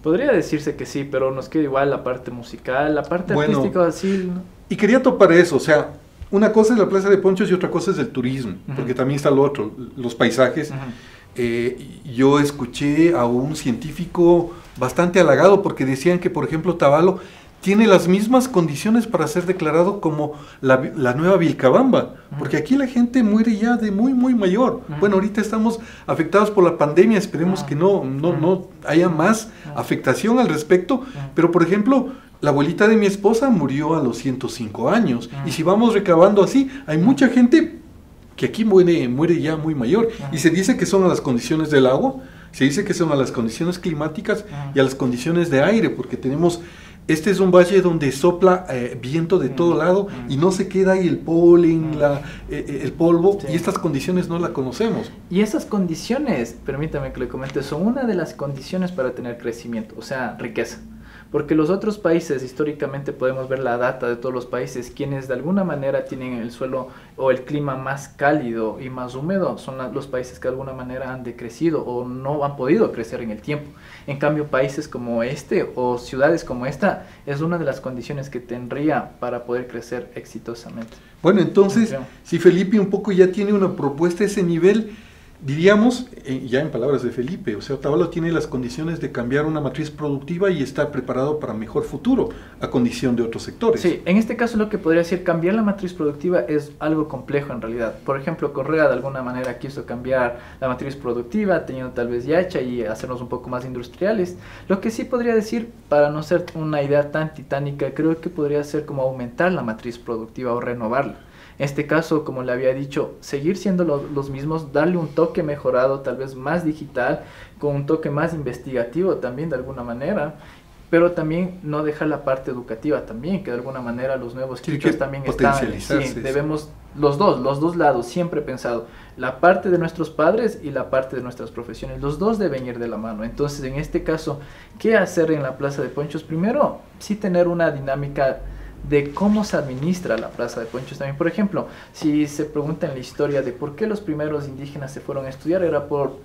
[SPEAKER 2] Podría decirse que sí, pero nos queda igual la parte musical, la parte artística así, ¿no?
[SPEAKER 1] Y quería topar eso, o sea, una cosa es la Plaza de Ponchos y otra cosa es el turismo, porque también está lo otro, los paisajes. Yo escuché a un científico bastante halagado, porque decían que, por ejemplo, Otavalo tiene las mismas condiciones para ser declarado como la nueva Vilcabamba, porque aquí la gente muere ya de muy, muy mayor. Bueno, ahorita estamos afectados por la pandemia, esperemos que no haya más afectación al respecto, pero por ejemplo, la abuelita de mi esposa murió a los 105 años, y si vamos recabando así, hay mucha gente que aquí muere ya muy mayor, y se dice que son a las condiciones del agua, se dice que son a las condiciones climáticas y a las condiciones de aire, porque tenemos... Este es un valle donde sopla viento de todo lado y no se queda ahí el polen, el polvo, y estas condiciones no las conocemos.
[SPEAKER 2] Y esas condiciones, permítame que le comente, son una de las condiciones para tener crecimiento, o sea, riqueza. Porque los otros países, históricamente podemos ver la data de todos los países, quienes de alguna manera tienen el suelo o el clima más cálido y más húmedo, son los países que de alguna manera han decrecido o no han podido crecer en el tiempo. En cambio, países como este o ciudades como esta es una de las condiciones que tendría para poder crecer exitosamente.
[SPEAKER 1] Bueno, entonces, si Felipe un poco ya tiene una propuesta a ese nivel, diríamos, ya en palabras de Felipe, o sea, Otavalo tiene las condiciones de cambiar una matriz productiva y está preparado para mejor futuro, a condición de otros sectores.
[SPEAKER 2] Sí, en este caso lo que podría decir, cambiar la matriz productiva es algo complejo en realidad. Por ejemplo, Correa de alguna manera quiso cambiar la matriz productiva, teniendo tal vez Yacha y hacernos un poco más industriales. Lo que sí podría decir, para no ser una idea tan titánica, creo que podría ser como aumentar la matriz productiva o renovarla. En este caso, como le había dicho, seguir siendo los mismos, darle un toque mejorado, tal vez más digital, con un toque más investigativo también de alguna manera, pero también no dejar la parte educativa también, que de alguna manera los nuevos quichos también están, sí, debemos los dos lados, siempre he pensado, la parte de nuestros padres y la parte de nuestras profesiones, los dos deben ir de la mano. Entonces, en este caso, ¿qué hacer en la Plaza de Ponchos? Primero, sí tener una dinámica de cómo se administra la Plaza de Ponchos también. Por ejemplo, si se pregunta en la historia de por qué los primeros indígenas se fueron a estudiar, era por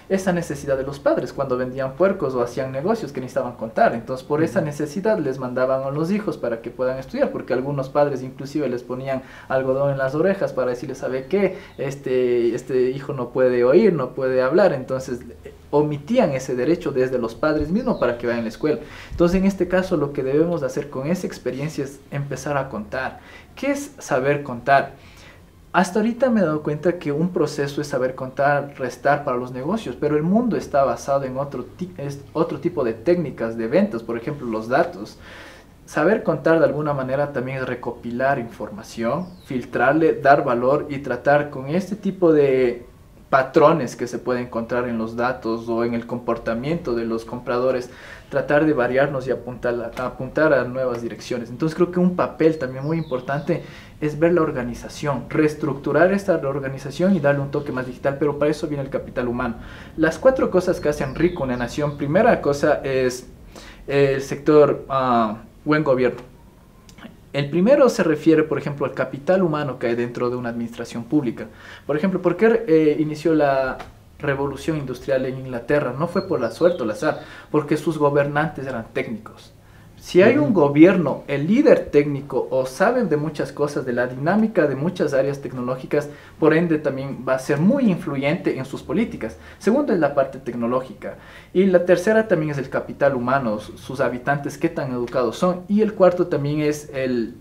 [SPEAKER 2] esa necesidad de los padres cuando vendían puercos o hacían negocios que necesitaban contar. Entonces, por esa necesidad les mandaban a los hijos para que puedan estudiar, porque algunos padres inclusive les ponían algodón en las orejas para decirles, ¿sabe qué? Este hijo no puede oír, no puede hablar. Entonces, omitían ese derecho desde los padres mismos para que vayan a la escuela. Entonces, en este caso, lo que debemos hacer con esa experiencia es empezar a contar. ¿Qué es saber contar? Hasta ahorita me he dado cuenta que un proceso es saber contar, restar para los negocios, pero el mundo está basado en otro tipo de técnicas de ventas, por ejemplo, los datos. Saber contar de alguna manera también es recopilar información, filtrarle, dar valor y tratar con este tipo de patrones que se pueden encontrar en los datos o en el comportamiento de los compradores, tratar de variarnos y apuntar a nuevas direcciones. Entonces creo que un papel también muy importante es ver la organización, reestructurar esta organización y darle un toque más digital, pero para eso viene el capital humano. Las 4 cosas que hacen rico una nación, primera cosa es el sector buen gobierno. El primero se refiere, por ejemplo, al capital humano que hay dentro de una administración pública. Por ejemplo, ¿por qué inició la revolución industrial en Inglaterra? No fue por la suerte o el azar, porque sus gobernantes eran técnicos. Si hay un gobierno, el líder técnico o sabe de muchas cosas, de la dinámica de muchas áreas tecnológicas, por ende también va a ser muy influyente en sus políticas. Segundo es la parte tecnológica. Y la tercera también es el capital humano, sus habitantes, qué tan educados son. Y el cuarto también es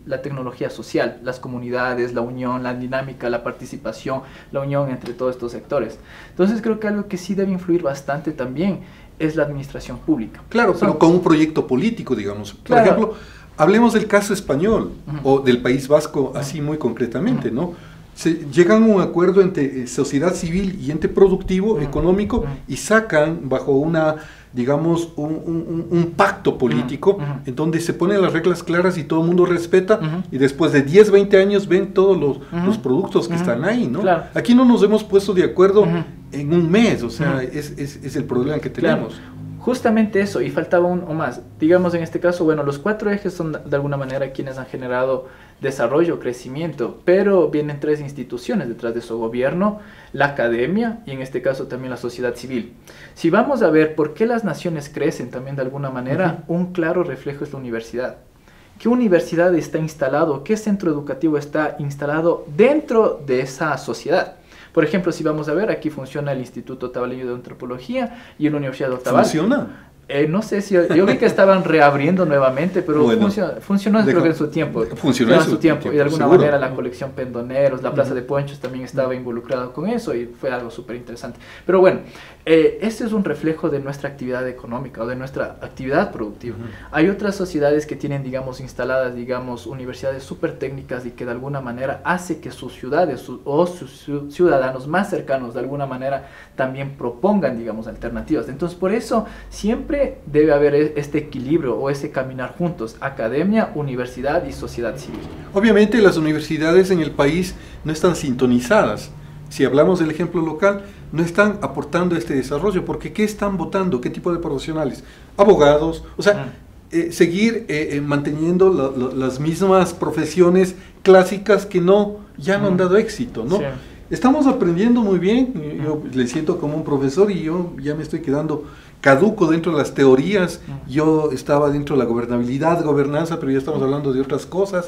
[SPEAKER 2] la tecnología social, las comunidades, la unión, la dinámica, la participación, la unión entre todos estos sectores. Entonces creo que algo que sí debe influir bastante también es la administración pública.
[SPEAKER 1] Claro, pero con un proyecto político, digamos. Por ejemplo, hablemos del caso español o del País Vasco, así muy concretamente, ¿no? Llegan a un acuerdo entre sociedad civil y ente productivo, económico, y sacan bajo una, digamos, un pacto político en donde se ponen las reglas claras y todo el mundo respeta, y después de 10, 20 años ven todos los productos que están ahí, ¿no? Claro. Aquí no nos hemos puesto de acuerdo en un mes, o sea, es el problema que tenemos.
[SPEAKER 2] Claro. Justamente eso, y faltaba uno más. Digamos, en este caso, bueno, los 4 ejes son de alguna manera quienes han generado desarrollo, crecimiento, pero vienen 3 instituciones detrás de su gobierno, la academia y en este caso también la sociedad civil. Si vamos a ver por qué las naciones crecen también de alguna manera, un claro reflejo es la universidad. ¿Qué universidad está instalado? ¿Qué centro educativo está instalado dentro de esa sociedad? Por ejemplo, si vamos a ver, aquí funciona el Instituto Otavaleño de Antropología y la Universidad de Otavalo.
[SPEAKER 1] ¿Funciona?
[SPEAKER 2] No sé si yo vi que estaban reabriendo nuevamente, pero
[SPEAKER 1] Bueno,
[SPEAKER 2] funcionó creo que en su tiempo.
[SPEAKER 1] Funcionó en su tiempo,
[SPEAKER 2] y de alguna
[SPEAKER 1] seguro.
[SPEAKER 2] manera la colección Pendoneros, la Plaza de Ponchos también estaba involucrado con eso y fue algo súper interesante. Pero bueno, este es un reflejo de nuestra actividad económica o de nuestra actividad productiva. Hay otras sociedades que tienen, digamos, instaladas, digamos, universidades súper técnicas y que de alguna manera hace que sus ciudades o sus ciudadanos más cercanos de alguna manera también propongan, digamos, alternativas. Entonces, por eso siempre debe haber este equilibrio o ese caminar juntos, academia, universidad y sociedad civil.
[SPEAKER 1] Obviamente las universidades en el país no están sintonizadas. Si hablamos del ejemplo local, no están aportando este desarrollo, porque ¿qué están votando? ¿Qué tipo de profesionales? Abogados, o sea, seguir manteniendo las mismas profesiones clásicas que ya no han dado éxito, ¿no? Sí. Estamos aprendiendo muy bien, yo le siento como un profesor y yo ya me estoy quedando caduco dentro de las teorías. Yo estaba dentro de la gobernabilidad, gobernanza, pero ya estamos hablando de otras cosas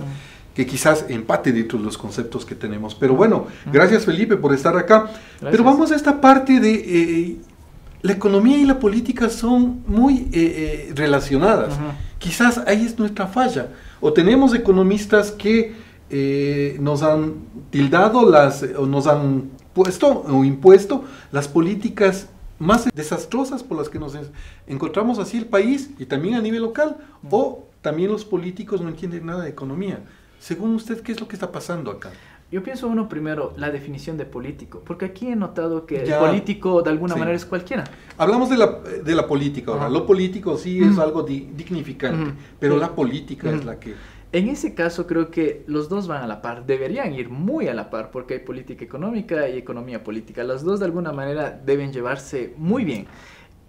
[SPEAKER 1] que quizás empate dentro de los conceptos que tenemos. Pero bueno, gracias Felipe por estar acá. Gracias. Pero vamos a esta parte de la economía y la política son muy relacionadas. Quizás ahí es nuestra falla. O tenemos economistas que nos han tildado o nos han puesto o impuesto las políticas más desastrosas por las que nos encontramos así el país y también a nivel local, o también los políticos no entienden nada de economía. Según usted, ¿qué es lo que está pasando acá?
[SPEAKER 2] Yo pienso primero, la definición de político, porque aquí he notado que el político de alguna manera es cualquiera.
[SPEAKER 1] Hablamos de la política ahora. Lo político sí es algo dignificante, pero la política es la que...
[SPEAKER 2] En ese caso creo que los dos van a la par, deberían ir muy a la par, porque hay política económica y economía política. Las dos de alguna manera deben llevarse muy bien.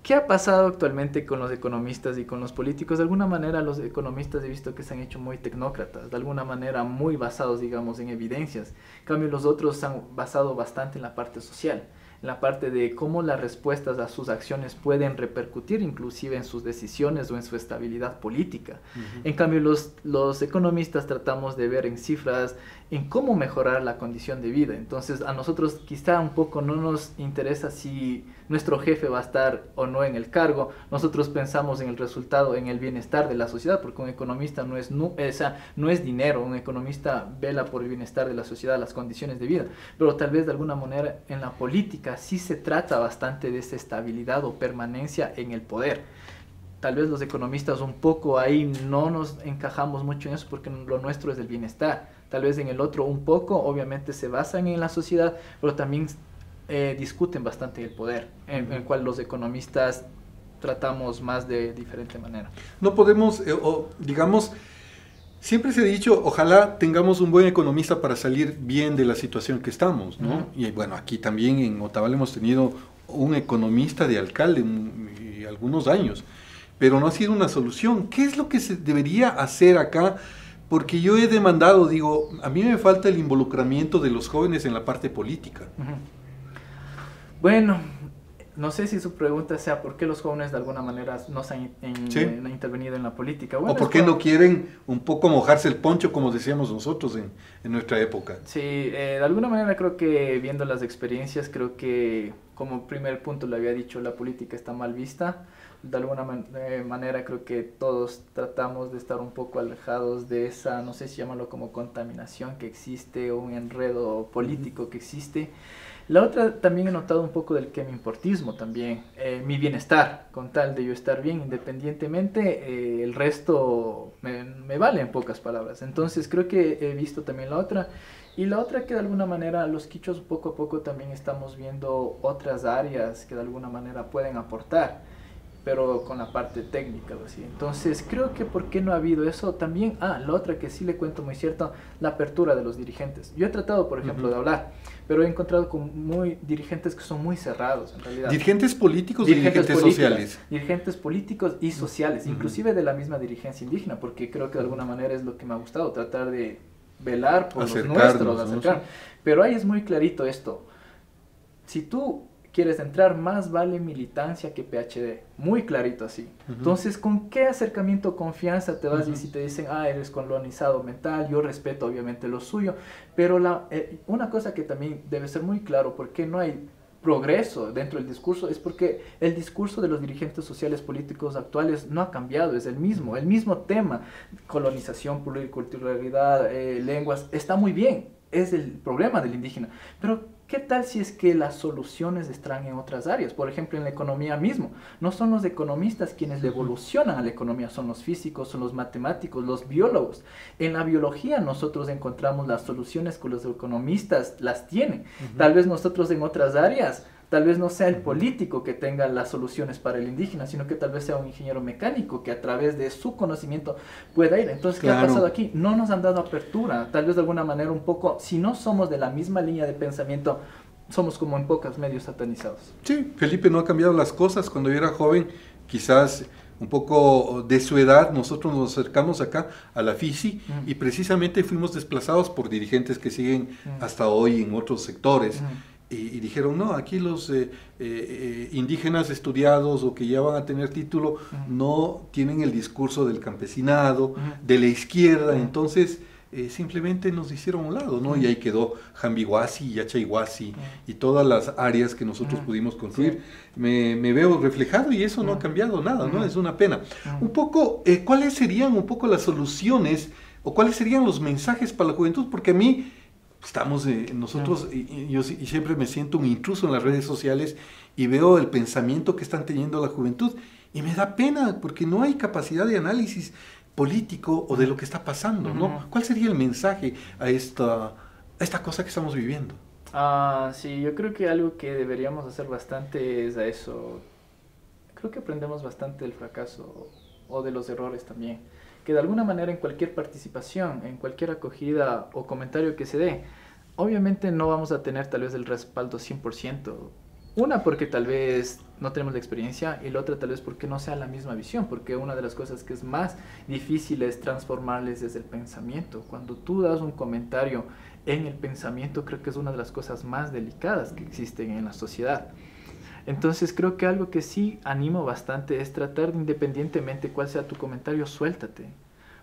[SPEAKER 2] ¿Qué ha pasado actualmente con los economistas y con los políticos? De alguna manera los economistas he visto que se han hecho muy tecnócratas, de alguna manera muy basados, digamos, en evidencias. En cambio, los otros se han basado bastante en la parte social, en la parte de cómo las respuestas a sus acciones pueden repercutir inclusive en sus decisiones o en su estabilidad política. En cambio, los economistas tratamos de ver en cifras, en cómo mejorar la condición de vida. Entonces, a nosotros quizá un poco no nos interesa si nuestro jefe va a estar o no en el cargo. Nosotros pensamos en el resultado, en el bienestar de la sociedad, porque un economista no es dinero. Un economista vela por el bienestar de la sociedad, las condiciones de vida. Pero tal vez de alguna manera en la política sí se trata bastante de esa estabilidad o permanencia en el poder. Tal vez los economistas un poco ahí no nos encajamos mucho en eso, porque lo nuestro es el bienestar. Tal vez en el otro un poco, obviamente se basan en la sociedad, pero también discuten bastante el poder, en el cual los economistas tratamos más de diferente manera.
[SPEAKER 1] No podemos, digamos, siempre se ha dicho, ojalá tengamos un buen economista para salir bien de la situación que estamos, ¿no? Y bueno, aquí también en Otavalo hemos tenido un economista de alcalde algunos años, pero no ha sido una solución. ¿Qué es lo que se debería hacer acá? Porque yo he demandado, digo, a mí me falta el involucramiento de los jóvenes en la parte política.
[SPEAKER 2] Bueno, no sé si su pregunta sea por qué los jóvenes de alguna manera no se han intervenido en la política. Bueno,
[SPEAKER 1] o por qué no quieren un poco mojarse el poncho, como decíamos nosotros en nuestra época.
[SPEAKER 2] Sí, de alguna manera creo que viendo las experiencias, creo que como primer punto le había dicho, la política está mal vista. De alguna manera creo que todos tratamos de estar un poco alejados de esa, no sé si llamarlo como contaminación que existe o un enredo político que existe. La otra también he notado un poco del que mi importismo también, mi bienestar, con tal de yo estar bien independientemente, el resto me vale en pocas palabras. Entonces creo que he visto también la otra. Y la otra que de alguna manera los quichos poco a poco también estamos viendo otras áreas que de alguna manera pueden aportar, pero con la parte técnica, ¿sí? Entonces creo que por qué no ha habido eso también. La otra que sí le cuento muy cierto, la apertura de los dirigentes. Yo he tratado, por ejemplo, de hablar, pero he encontrado con dirigentes que son muy cerrados en realidad.
[SPEAKER 1] ¿Dirigentes políticos o dirigentes sociales?
[SPEAKER 2] Dirigentes políticos y sociales, inclusive de la misma dirigencia indígena, porque creo que de alguna manera es lo que me ha gustado, tratar de velar por los nuestros, acercar. ¿No? Pero ahí es muy clarito esto. Si tú quieres entrar, más vale militancia que PhD, muy clarito así. Entonces, ¿con qué acercamiento, confianza te vas y si te dicen, eres colonizado mental? Yo respeto obviamente lo suyo, pero una cosa que también debe ser muy claro, porque no hay progreso dentro del discurso es porque el discurso de los dirigentes sociales políticos actuales no ha cambiado, es el mismo tema, colonización, pluriculturalidad, lenguas, está muy bien, es el problema del indígena, pero ¿qué tal si es que las soluciones están en otras áreas? Por ejemplo, en la economía mismo. No son los economistas quienes le evolucionan a la economía, son los físicos, son los matemáticos, los biólogos. En la biología nosotros encontramos las soluciones que los economistas las tienen. Tal vez nosotros en otras áreas, tal vez no sea el político que tenga las soluciones para el indígena, sino que tal vez sea un ingeniero mecánico que a través de su conocimiento pueda ir. Entonces, ¿qué ha pasado aquí? No nos han dado apertura, tal vez de alguna manera un poco, si no somos de la misma línea de pensamiento, somos como en pocas medios satanizados.
[SPEAKER 1] Sí, Felipe no ha cambiado las cosas. Cuando yo era joven, quizás un poco de su edad, nosotros nos acercamos acá a la FISI y precisamente fuimos desplazados por dirigentes que siguen hasta hoy en otros sectores. Y dijeron, no, aquí los indígenas estudiados o que ya van a tener título no tienen el discurso del campesinado, de la izquierda, entonces simplemente nos hicieron a un lado, ¿no? Y ahí quedó Jambihuasi, Yachayhuasi y todas las áreas que nosotros pudimos construir. Me veo reflejado y eso no ha cambiado nada, ¿no? Es una pena. Un poco, ¿cuáles serían un poco las soluciones o cuáles serían los mensajes para la juventud? Porque a mí estamos nosotros, yo siempre me siento un intruso en las redes sociales y veo el pensamiento que están teniendo la juventud y me da pena porque no hay capacidad de análisis político o de lo que está pasando, ¿no? ¿Cuál sería el mensaje a esta cosa que estamos viviendo?
[SPEAKER 2] Sí, yo creo que algo que deberíamos hacer bastante es a eso. Creo que aprendemos bastante del fracaso o de los errores también. Que de alguna manera en cualquier participación, en cualquier acogida o comentario que se dé, obviamente no vamos a tener tal vez el respaldo 100%. Una porque tal vez no tenemos la experiencia y la otra tal vez porque no sea la misma visión, porque una de las cosas que es más difícil es transformarles desde el pensamiento. Cuando tú das un comentario en el pensamiento, creo que es una de las cosas más delicadas que existen en la sociedad. Entonces creo que algo que sí animo bastante es tratar de, independientemente cuál sea tu comentario, suéltate.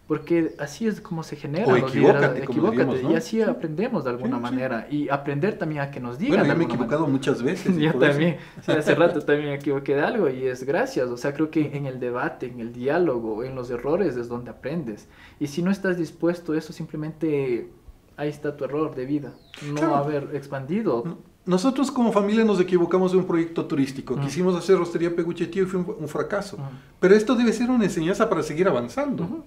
[SPEAKER 2] Porque así es como se genera.
[SPEAKER 1] O equivócate,
[SPEAKER 2] ¿no? Y así aprendemos de alguna manera. Y aprender también a que nos digan.
[SPEAKER 1] Bueno, yo me he equivocado muchas veces.
[SPEAKER 2] Yo también. Sí, hace rato también me equivoqué de algo y es gracias. O sea, creo que en el debate, en el diálogo, en los errores es donde aprendes. Y si no estás dispuesto a eso, simplemente ahí está tu error de vida. No haber expandido.
[SPEAKER 1] Nosotros como familia nos equivocamos de un proyecto turístico. Quisimos hacer Rostería Peguchetío y fue un fracaso. Pero esto debe ser una enseñanza para seguir avanzando.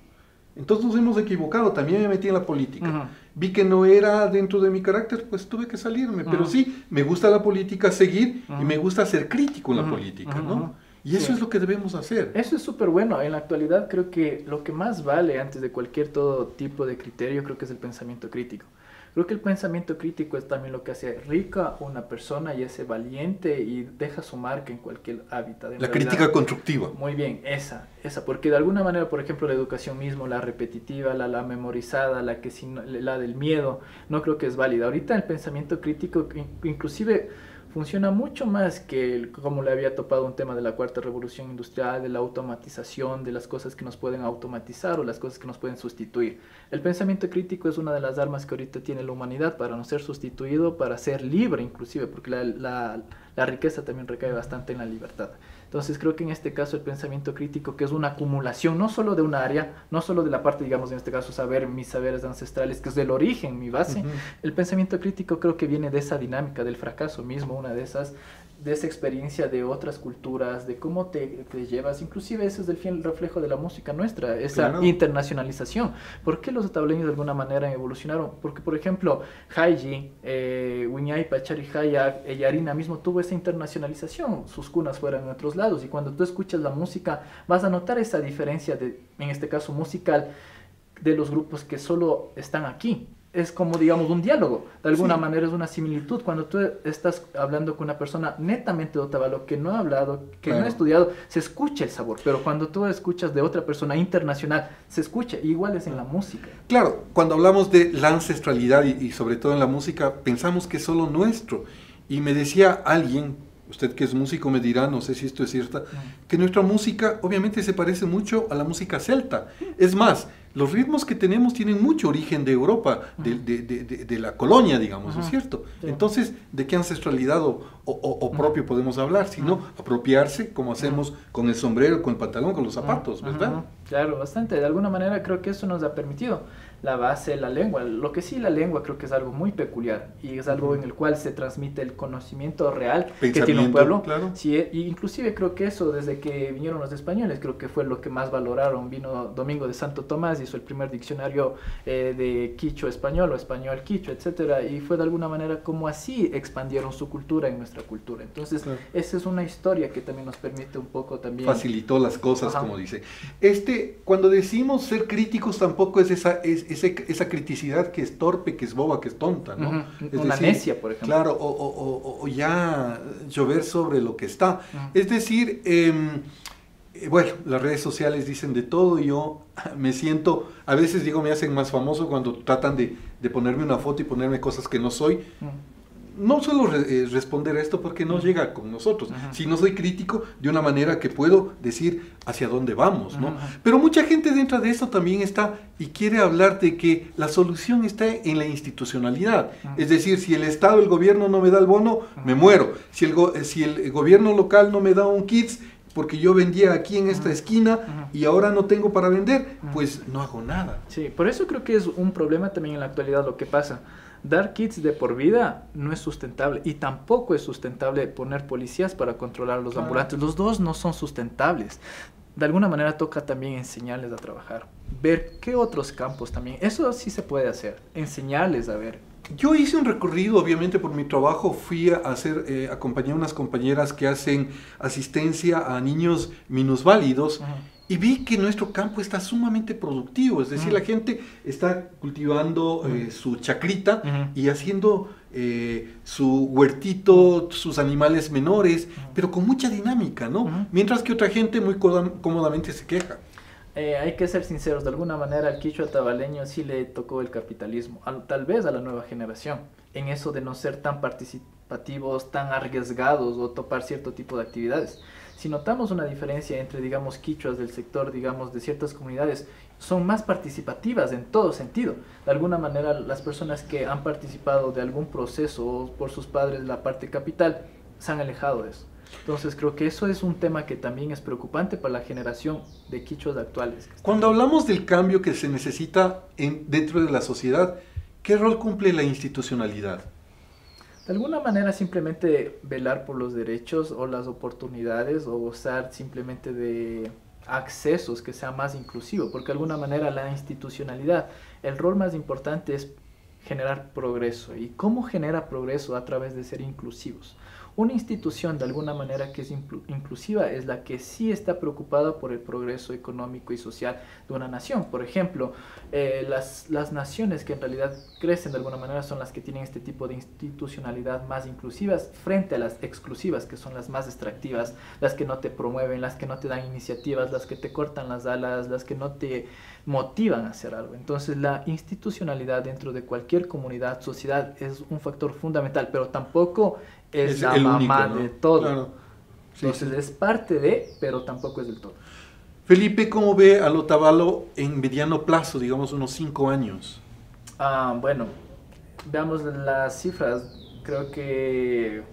[SPEAKER 1] Entonces nos hemos equivocado, también me metí en la política. Vi que no era dentro de mi carácter, pues tuve que salirme. Pero sí, me gusta la política, seguir, y me gusta ser crítico en la política, ¿no? Y eso es lo que debemos hacer.
[SPEAKER 2] Eso es súper bueno. En la actualidad creo que lo que más vale antes de cualquier todo tipo de criterio, creo que es el pensamiento crítico. Creo que el pensamiento crítico es también lo que hace rica a una persona y hace valiente y deja su marca en cualquier hábitat.
[SPEAKER 1] La crítica constructiva.
[SPEAKER 2] Muy bien, esa, porque de alguna manera, por ejemplo, la educación mismo, la repetitiva, la memorizada, la del miedo, no creo que es válida. Ahorita el pensamiento crítico inclusive funciona mucho más que como le había topado un tema de la cuarta revolución industrial, de la automatización, de las cosas que nos pueden automatizar o las cosas que nos pueden sustituir. El pensamiento crítico es una de las armas que ahorita tiene la humanidad para no ser sustituido, para ser libre inclusive, porque la riqueza también recae bastante en la libertad. Entonces creo que en este caso el pensamiento crítico, que es una acumulación no solo de una área, no solo de la parte, digamos en este caso mis saberes ancestrales, que es del origen, mi base, el pensamiento crítico creo que viene de esa dinámica del fracaso mismo, una de esa experiencia de otras culturas, de cómo te llevas, inclusive ese es el fiel reflejo de la música nuestra, esa internacionalización. ¿Por qué los tableños de alguna manera evolucionaron? Porque, por ejemplo, Hayi, Huiñaypa, Charijaya, Yarina mismo tuvo esa internacionalización, sus cunas fueron en otros lados, y cuando tú escuchas la música vas a notar esa diferencia, en este caso musical, de los grupos que solo están aquí. Es como, digamos, un diálogo. De alguna manera es una similitud. Cuando tú estás hablando con una persona netamente de Otavalo, que no ha hablado, que no ha estudiado, se escucha el sabor. Pero cuando tú escuchas de otra persona internacional, se escucha. Igual es en la música.
[SPEAKER 1] Claro, cuando hablamos de la ancestralidad y sobre todo en la música, pensamos que es solo nuestro. Y me decía alguien, usted que es músico me dirá, no sé si esto es cierto, que nuestra música obviamente se parece mucho a la música celta. Es más, los ritmos que tenemos tienen mucho origen de Europa, de la colonia, digamos, ¿no es cierto? Sí. Entonces, ¿de qué ancestralidad o propio podemos hablar? Sino apropiarse, como hacemos con el sombrero, con el pantalón, con los zapatos, ¿verdad?
[SPEAKER 2] Claro, bastante. De alguna manera creo que eso nos ha permitido la base, la lengua. Lo que sí, la lengua creo que es algo muy peculiar y es algo en el cual se transmite el conocimiento real que tiene un pueblo. Claro. Sí, y inclusive creo que eso, desde que vinieron los españoles, creo que fue lo que más valoraron. Vino Domingo de Santo Tomás, hizo el primer diccionario de quichua español o español quichua, etcétera, y fue de alguna manera como así expandieron su cultura en nuestra cultura. Entonces, esa es una historia que también nos permite un poco también...
[SPEAKER 1] Facilitó las cosas, como dice. Cuando decimos ser críticos, tampoco es esa criticidad que es torpe, que es boba, que es tonta, ¿no? Es
[SPEAKER 2] una
[SPEAKER 1] decir,
[SPEAKER 2] necia, por ejemplo.
[SPEAKER 1] Claro, o ya llover sobre lo que está. Es decir, bueno, las redes sociales dicen de todo y yo me siento, a veces digo, me hacen más famoso cuando tratan de ponerme una foto y ponerme cosas que no soy. No suelo responder a esto porque no llega con nosotros. Si no soy crítico de una manera que puedo decir hacia dónde vamos, ¿no? Pero mucha gente dentro de esto también está y quiere hablar de que la solución está en la institucionalidad. Es decir, si el Estado, el gobierno no me da el bono, me muero. Si el gobierno local no me da un kits porque yo vendía aquí en esta esquina y ahora no tengo para vender, pues no hago nada.
[SPEAKER 2] Sí, por eso creo que es un problema también en la actualidad lo que pasa. Dar kits de por vida no es sustentable y tampoco es sustentable poner policías para controlar a los ambulantes. Los dos no son sustentables. De alguna manera toca también enseñarles a trabajar, ver qué otros campos también. Eso sí se puede hacer, enseñarles a ver.
[SPEAKER 1] Yo hice un recorrido, obviamente por mi trabajo, fui a hacer, acompañé a unas compañeras que hacen asistencia a niños minusválidos. Y vi que nuestro campo está sumamente productivo, es decir, la gente está cultivando su chacrita y haciendo su huertito, sus animales menores, pero con mucha dinámica, ¿no? Mientras que otra gente muy cómodamente se queja.
[SPEAKER 2] Hay que ser sinceros, de alguna manera al quichua tabaleño sí le tocó el capitalismo, tal vez a la nueva generación, en eso de no ser tan participativos, tan arriesgados o topar cierto tipo de actividades. Si notamos una diferencia entre, digamos, quichuas del sector, digamos, de ciertas comunidades, son más participativas en todo sentido. De alguna manera, las personas que han participado de algún proceso o por sus padres, la parte capital, se han alejado de eso. Entonces, creo que eso es un tema que también es preocupante para la generación de quichuas actuales.
[SPEAKER 1] Cuando hablamos del cambio que se necesita dentro de la sociedad, ¿qué rol cumple la institucionalidad?
[SPEAKER 2] De alguna manera simplemente velar por los derechos o las oportunidades o gozar simplemente de accesos que sea más inclusivo, porque de alguna manera la institucionalidad, el rol más importante es generar progreso. ¿Y cómo genera progreso? A través de ser inclusivos. Una institución de alguna manera que es inclusiva es la que sí está preocupada por el progreso económico y social de una nación. Por ejemplo, las naciones que en realidad crecen de alguna manera son las que tienen este tipo de institucionalidad más inclusivas frente a las exclusivas, que son las más extractivas, las que no te promueven, las que no te dan iniciativas, las que te cortan las alas, las que no te motivan a hacer algo. Entonces la institucionalidad dentro de cualquier comunidad, sociedad es un factor fundamental, pero tampoco es la mamá único, ¿no? De todo. Claro. Sí, entonces sí. Es parte de, pero tampoco es del todo.
[SPEAKER 1] Felipe, ¿cómo ve a Otavalo en mediano plazo, digamos unos 5 años?
[SPEAKER 2] Bueno, veamos las cifras. Creo que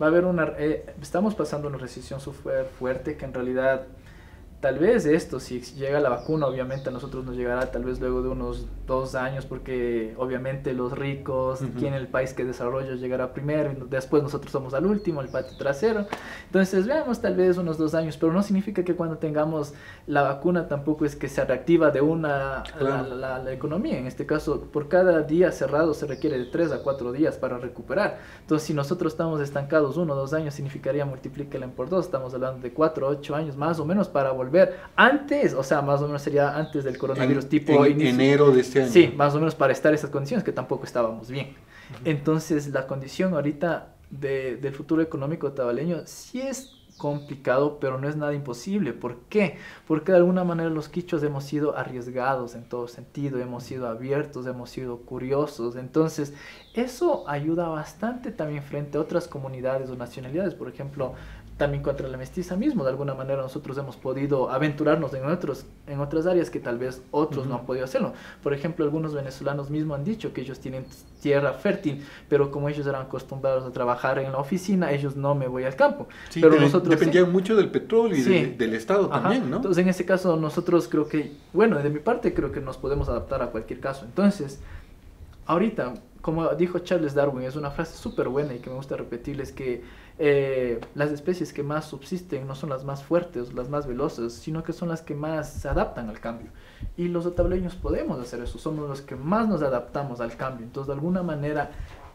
[SPEAKER 2] va a haber estamos pasando una recesión súper fuerte que en realidad tal vez esto, si llega la vacuna, obviamente a nosotros nos llegará tal vez luego de unos 2 años, porque obviamente los ricos, quien el país que desarrolla llegará primero, y después nosotros somos al último, el patio trasero. Entonces veamos tal vez unos 2 años, pero no significa que cuando tengamos la vacuna tampoco es que se reactiva de una la economía. En este caso, por cada día cerrado se requiere de 3 a 4 días para recuperar. Entonces si nosotros estamos estancados 1 o 2 años, significaría multiplíquenlo por 2, estamos hablando de 4 o 8 años más o menos para volver antes, o sea, más o menos sería antes del coronavirus,
[SPEAKER 1] en enero de este año.
[SPEAKER 2] Sí, más o menos para estar en esas condiciones que tampoco estábamos bien. Entonces, la condición ahorita del futuro económico tabaleño sí es complicado, pero no es nada imposible. ¿Por qué? Porque de alguna manera los quichos hemos sido arriesgados en todo sentido, hemos sido abiertos, hemos sido curiosos. Entonces, eso ayuda bastante también frente a otras comunidades o nacionalidades. Por ejemplo, también contra la mestiza mismo. De alguna manera nosotros hemos podido aventurarnos en otras áreas que tal vez otros no han podido hacerlo. Por ejemplo, algunos venezolanos mismos han dicho que ellos tienen tierra fértil, pero como ellos eran acostumbrados a trabajar en la oficina, ellos no me voy al campo.
[SPEAKER 1] Sí,
[SPEAKER 2] pero nosotros
[SPEAKER 1] dependían mucho del petróleo y del Estado también, ¿no?
[SPEAKER 2] Entonces en ese caso nosotros creo que, bueno, de mi parte creo que nos podemos adaptar a cualquier caso. Entonces, ahorita, como dijo Charles Darwin, es una frase súper buena y que me gusta repetirles, que las especies que más subsisten no son las más fuertes, las más veloces, sino que son las que más se adaptan al cambio. Y los otavalleños podemos hacer eso, somos los que más nos adaptamos al cambio. Entonces, de alguna manera,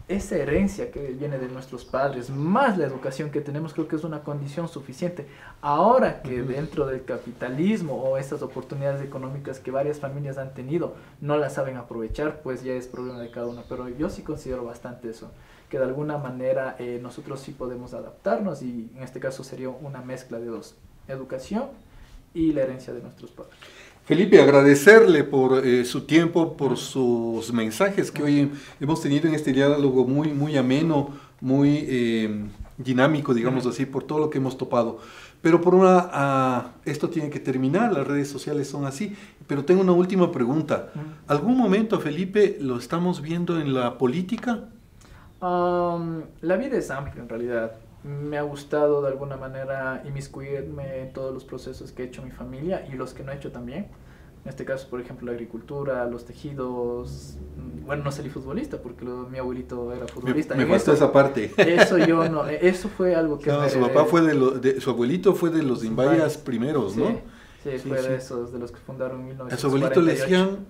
[SPEAKER 2] esa herencia que viene de nuestros padres, más la educación que tenemos, creo que es una condición suficiente. Ahora que dentro del capitalismo o esas oportunidades económicas que varias familias han tenido, no las saben aprovechar, pues ya es problema de cada uno. Pero yo sí considero bastante eso, que de alguna manera nosotros sí podemos adaptarnos, y en este caso sería una mezcla de dos: educación y la herencia de nuestros padres.
[SPEAKER 1] Felipe, agradecerle por su tiempo, por sus mensajes que hoy hemos tenido en este diálogo muy ameno, muy dinámico, digamos así, por todo lo que hemos topado. Pero esto tiene que terminar, las redes sociales son así. Pero tengo una última pregunta. ¿Algún momento, Felipe, lo estamos viendo en la política?
[SPEAKER 2] La vida es amplia en realidad. Me ha gustado de alguna manera inmiscuirme en todos los procesos que ha hecho mi familia y los que no he hecho también. En este caso, por ejemplo, la agricultura, los tejidos. Bueno, no salí futbolista porque mi abuelito era futbolista.
[SPEAKER 1] Me faltó esa parte.
[SPEAKER 2] Eso yo no, eso fue algo que...
[SPEAKER 1] No, su papá fue su abuelito fue de los Imbayas primeros, ¿no?
[SPEAKER 2] Sí, fue de esos, de los que fundaron en 1948.
[SPEAKER 1] A su abuelito le decían...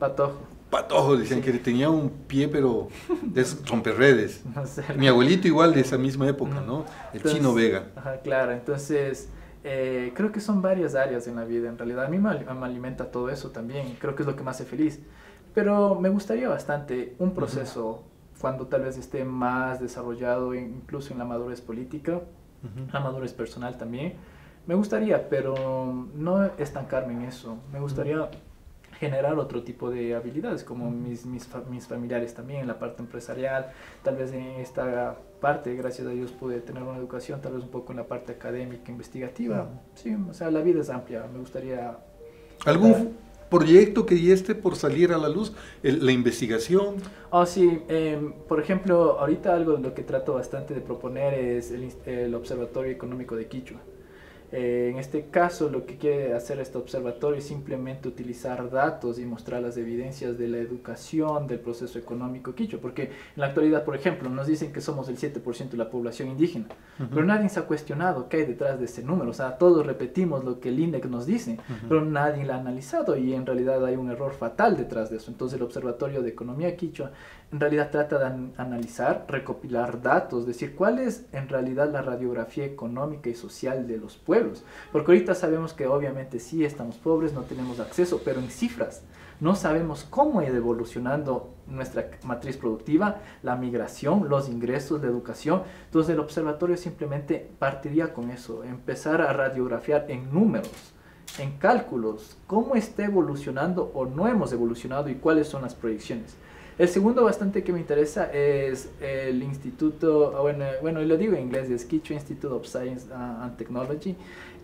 [SPEAKER 2] Patojo,
[SPEAKER 1] decían que tenía un pie, pero de romperredes.
[SPEAKER 2] No sé.
[SPEAKER 1] Mi abuelito igual de esa misma época, ¿no?
[SPEAKER 2] Entonces,
[SPEAKER 1] Chino Vega.
[SPEAKER 2] Ajá, claro, entonces creo que son varias áreas en la vida, en realidad. A mí me alimenta todo eso también, creo que es lo que me hace feliz. Pero me gustaría bastante un proceso cuando tal vez esté más desarrollado, incluso en la madurez política, la madurez personal también. Me gustaría, pero no estancarme en eso. Me gustaría generar otro tipo de habilidades, como mis familiares también, en la parte empresarial, tal vez en esta parte, gracias a Dios, pude tener una educación, tal vez un poco en la parte académica, investigativa. Sí, o sea, la vida es amplia, me gustaría...
[SPEAKER 1] ¿Algún proyecto que ya esté por salir a la luz? ¿La investigación?
[SPEAKER 2] Sí, por ejemplo, ahorita algo de lo que trato bastante de proponer es el Observatorio Económico de Quichua. En este caso, lo que quiere hacer este observatorio es simplemente utilizar datos y mostrar las evidencias de la educación del proceso económico quichua, porque en la actualidad, por ejemplo, nos dicen que somos el 7% de la población indígena, pero nadie se ha cuestionado qué hay detrás de ese número. O sea, todos repetimos lo que el INDEC nos dice, pero nadie lo ha analizado, y en realidad hay un error fatal detrás de eso. Entonces el Observatorio de Economía Quichua en realidad trata de analizar, recopilar datos, decir cuál es en realidad la radiografía económica y social de los pueblos, porque ahorita sabemos que obviamente sí estamos pobres, no tenemos acceso, pero en cifras no sabemos cómo ha ido evolucionando nuestra matriz productiva, la migración, los ingresos, la educación. Entonces el observatorio simplemente partiría con eso, empezar a radiografiar en números, en cálculos, cómo está evolucionando o no hemos evolucionado y cuáles son las proyecciones. El segundo bastante que me interesa es el instituto, bueno, lo digo en inglés, es Quichua Institute of Science and Technology.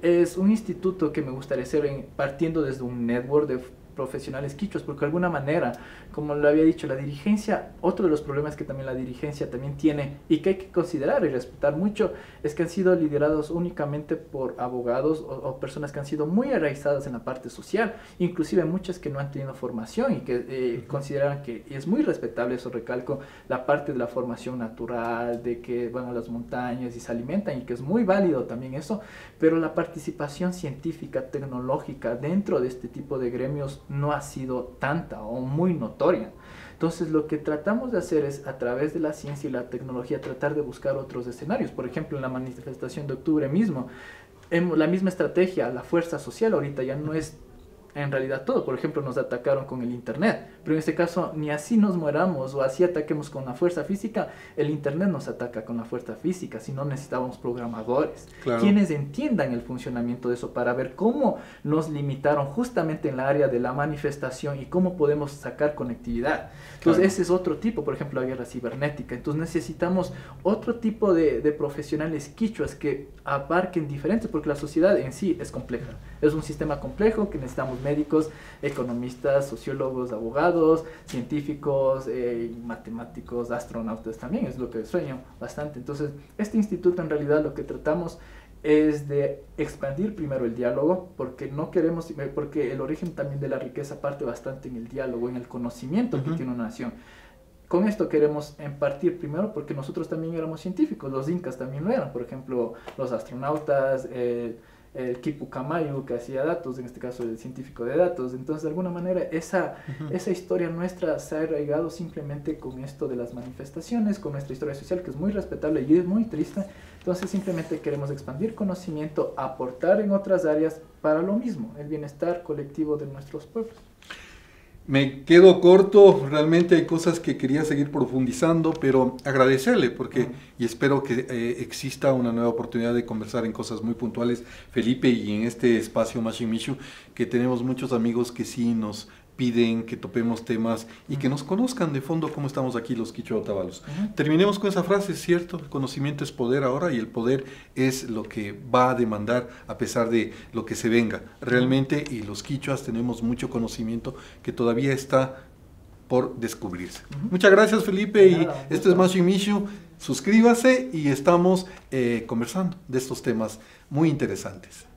[SPEAKER 2] Es un instituto que me gustaría hacer partiendo desde un network de profesionales quichuas, porque de alguna manera, como lo había dicho, la dirigencia, otro de los problemas que también la dirigencia también tiene y que hay que considerar y respetar mucho, es que han sido liderados únicamente por abogados o personas que han sido muy arraigadas en la parte social, inclusive muchas que no han tenido formación y que consideran que, y es muy respetable eso, recalco, la parte de la formación natural, de que van a las montañas y se alimentan, y que es muy válido también eso, pero la participación científica, tecnológica dentro de este tipo de gremios no ha sido tanta o muy notoria. Entonces lo que tratamos de hacer es, a través de la ciencia y la tecnología, tratar de buscar otros escenarios. Por ejemplo, en la manifestación de octubre mismo, la misma estrategia, la fuerza social ahorita ya no es en realidad todo. Por ejemplo, nos atacaron con el internet, pero en este caso ni así nos mueramos o así ataquemos con la fuerza física, el internet nos ataca con la fuerza física, si no necesitábamos programadores,
[SPEAKER 1] Claro.
[SPEAKER 2] quienes entiendan el funcionamiento de eso para ver cómo nos limitaron justamente en la área de la manifestación y cómo podemos sacar conectividad. Entonces
[SPEAKER 1] Claro.
[SPEAKER 2] ese es otro tipo, por ejemplo, la guerra cibernética. Entonces necesitamos otro tipo de profesionales quichuas que abarquen diferentes, porque la sociedad en sí es compleja. Es un sistema complejo que necesitamos médicos, economistas, sociólogos, abogados, científicos, matemáticos, astronautas también, es lo que sueño bastante. Entonces, este instituto en realidad lo que tratamos es de expandir primero el diálogo, porque no queremos, porque el origen también de la riqueza parte bastante en el diálogo, en el conocimiento que tiene una nación. Con esto queremos impartir primero, porque nosotros también éramos científicos, los incas también lo eran, por ejemplo, los astronautas, el Quipu Camayu que hacía datos, en este caso el científico de datos. Entonces, de alguna manera, esa historia nuestra se ha arraigado simplemente con esto de las manifestaciones, con nuestra historia social, que es muy respetable y es muy triste. Entonces, simplemente queremos expandir conocimiento, aportar en otras áreas para lo mismo, el bienestar colectivo de nuestros pueblos.
[SPEAKER 1] Me quedo corto, realmente hay cosas que quería seguir profundizando, pero agradecerle porque y espero que exista una nueva oportunidad de conversar en cosas muy puntuales, Felipe, y en este espacio Mashin Mishu, que tenemos muchos amigos que sí nos piden que topemos temas y que nos conozcan de fondo cómo estamos aquí los quichua otavalos. Terminemos con esa frase, ¿cierto? El conocimiento es poder ahora y el poder es lo que va a demandar a pesar de lo que se venga. Realmente, y los quichuas tenemos mucho conocimiento que todavía está por descubrirse. Muchas gracias, Felipe, y esto es Mashin Mishu. Suscríbase y estamos conversando de estos temas muy interesantes.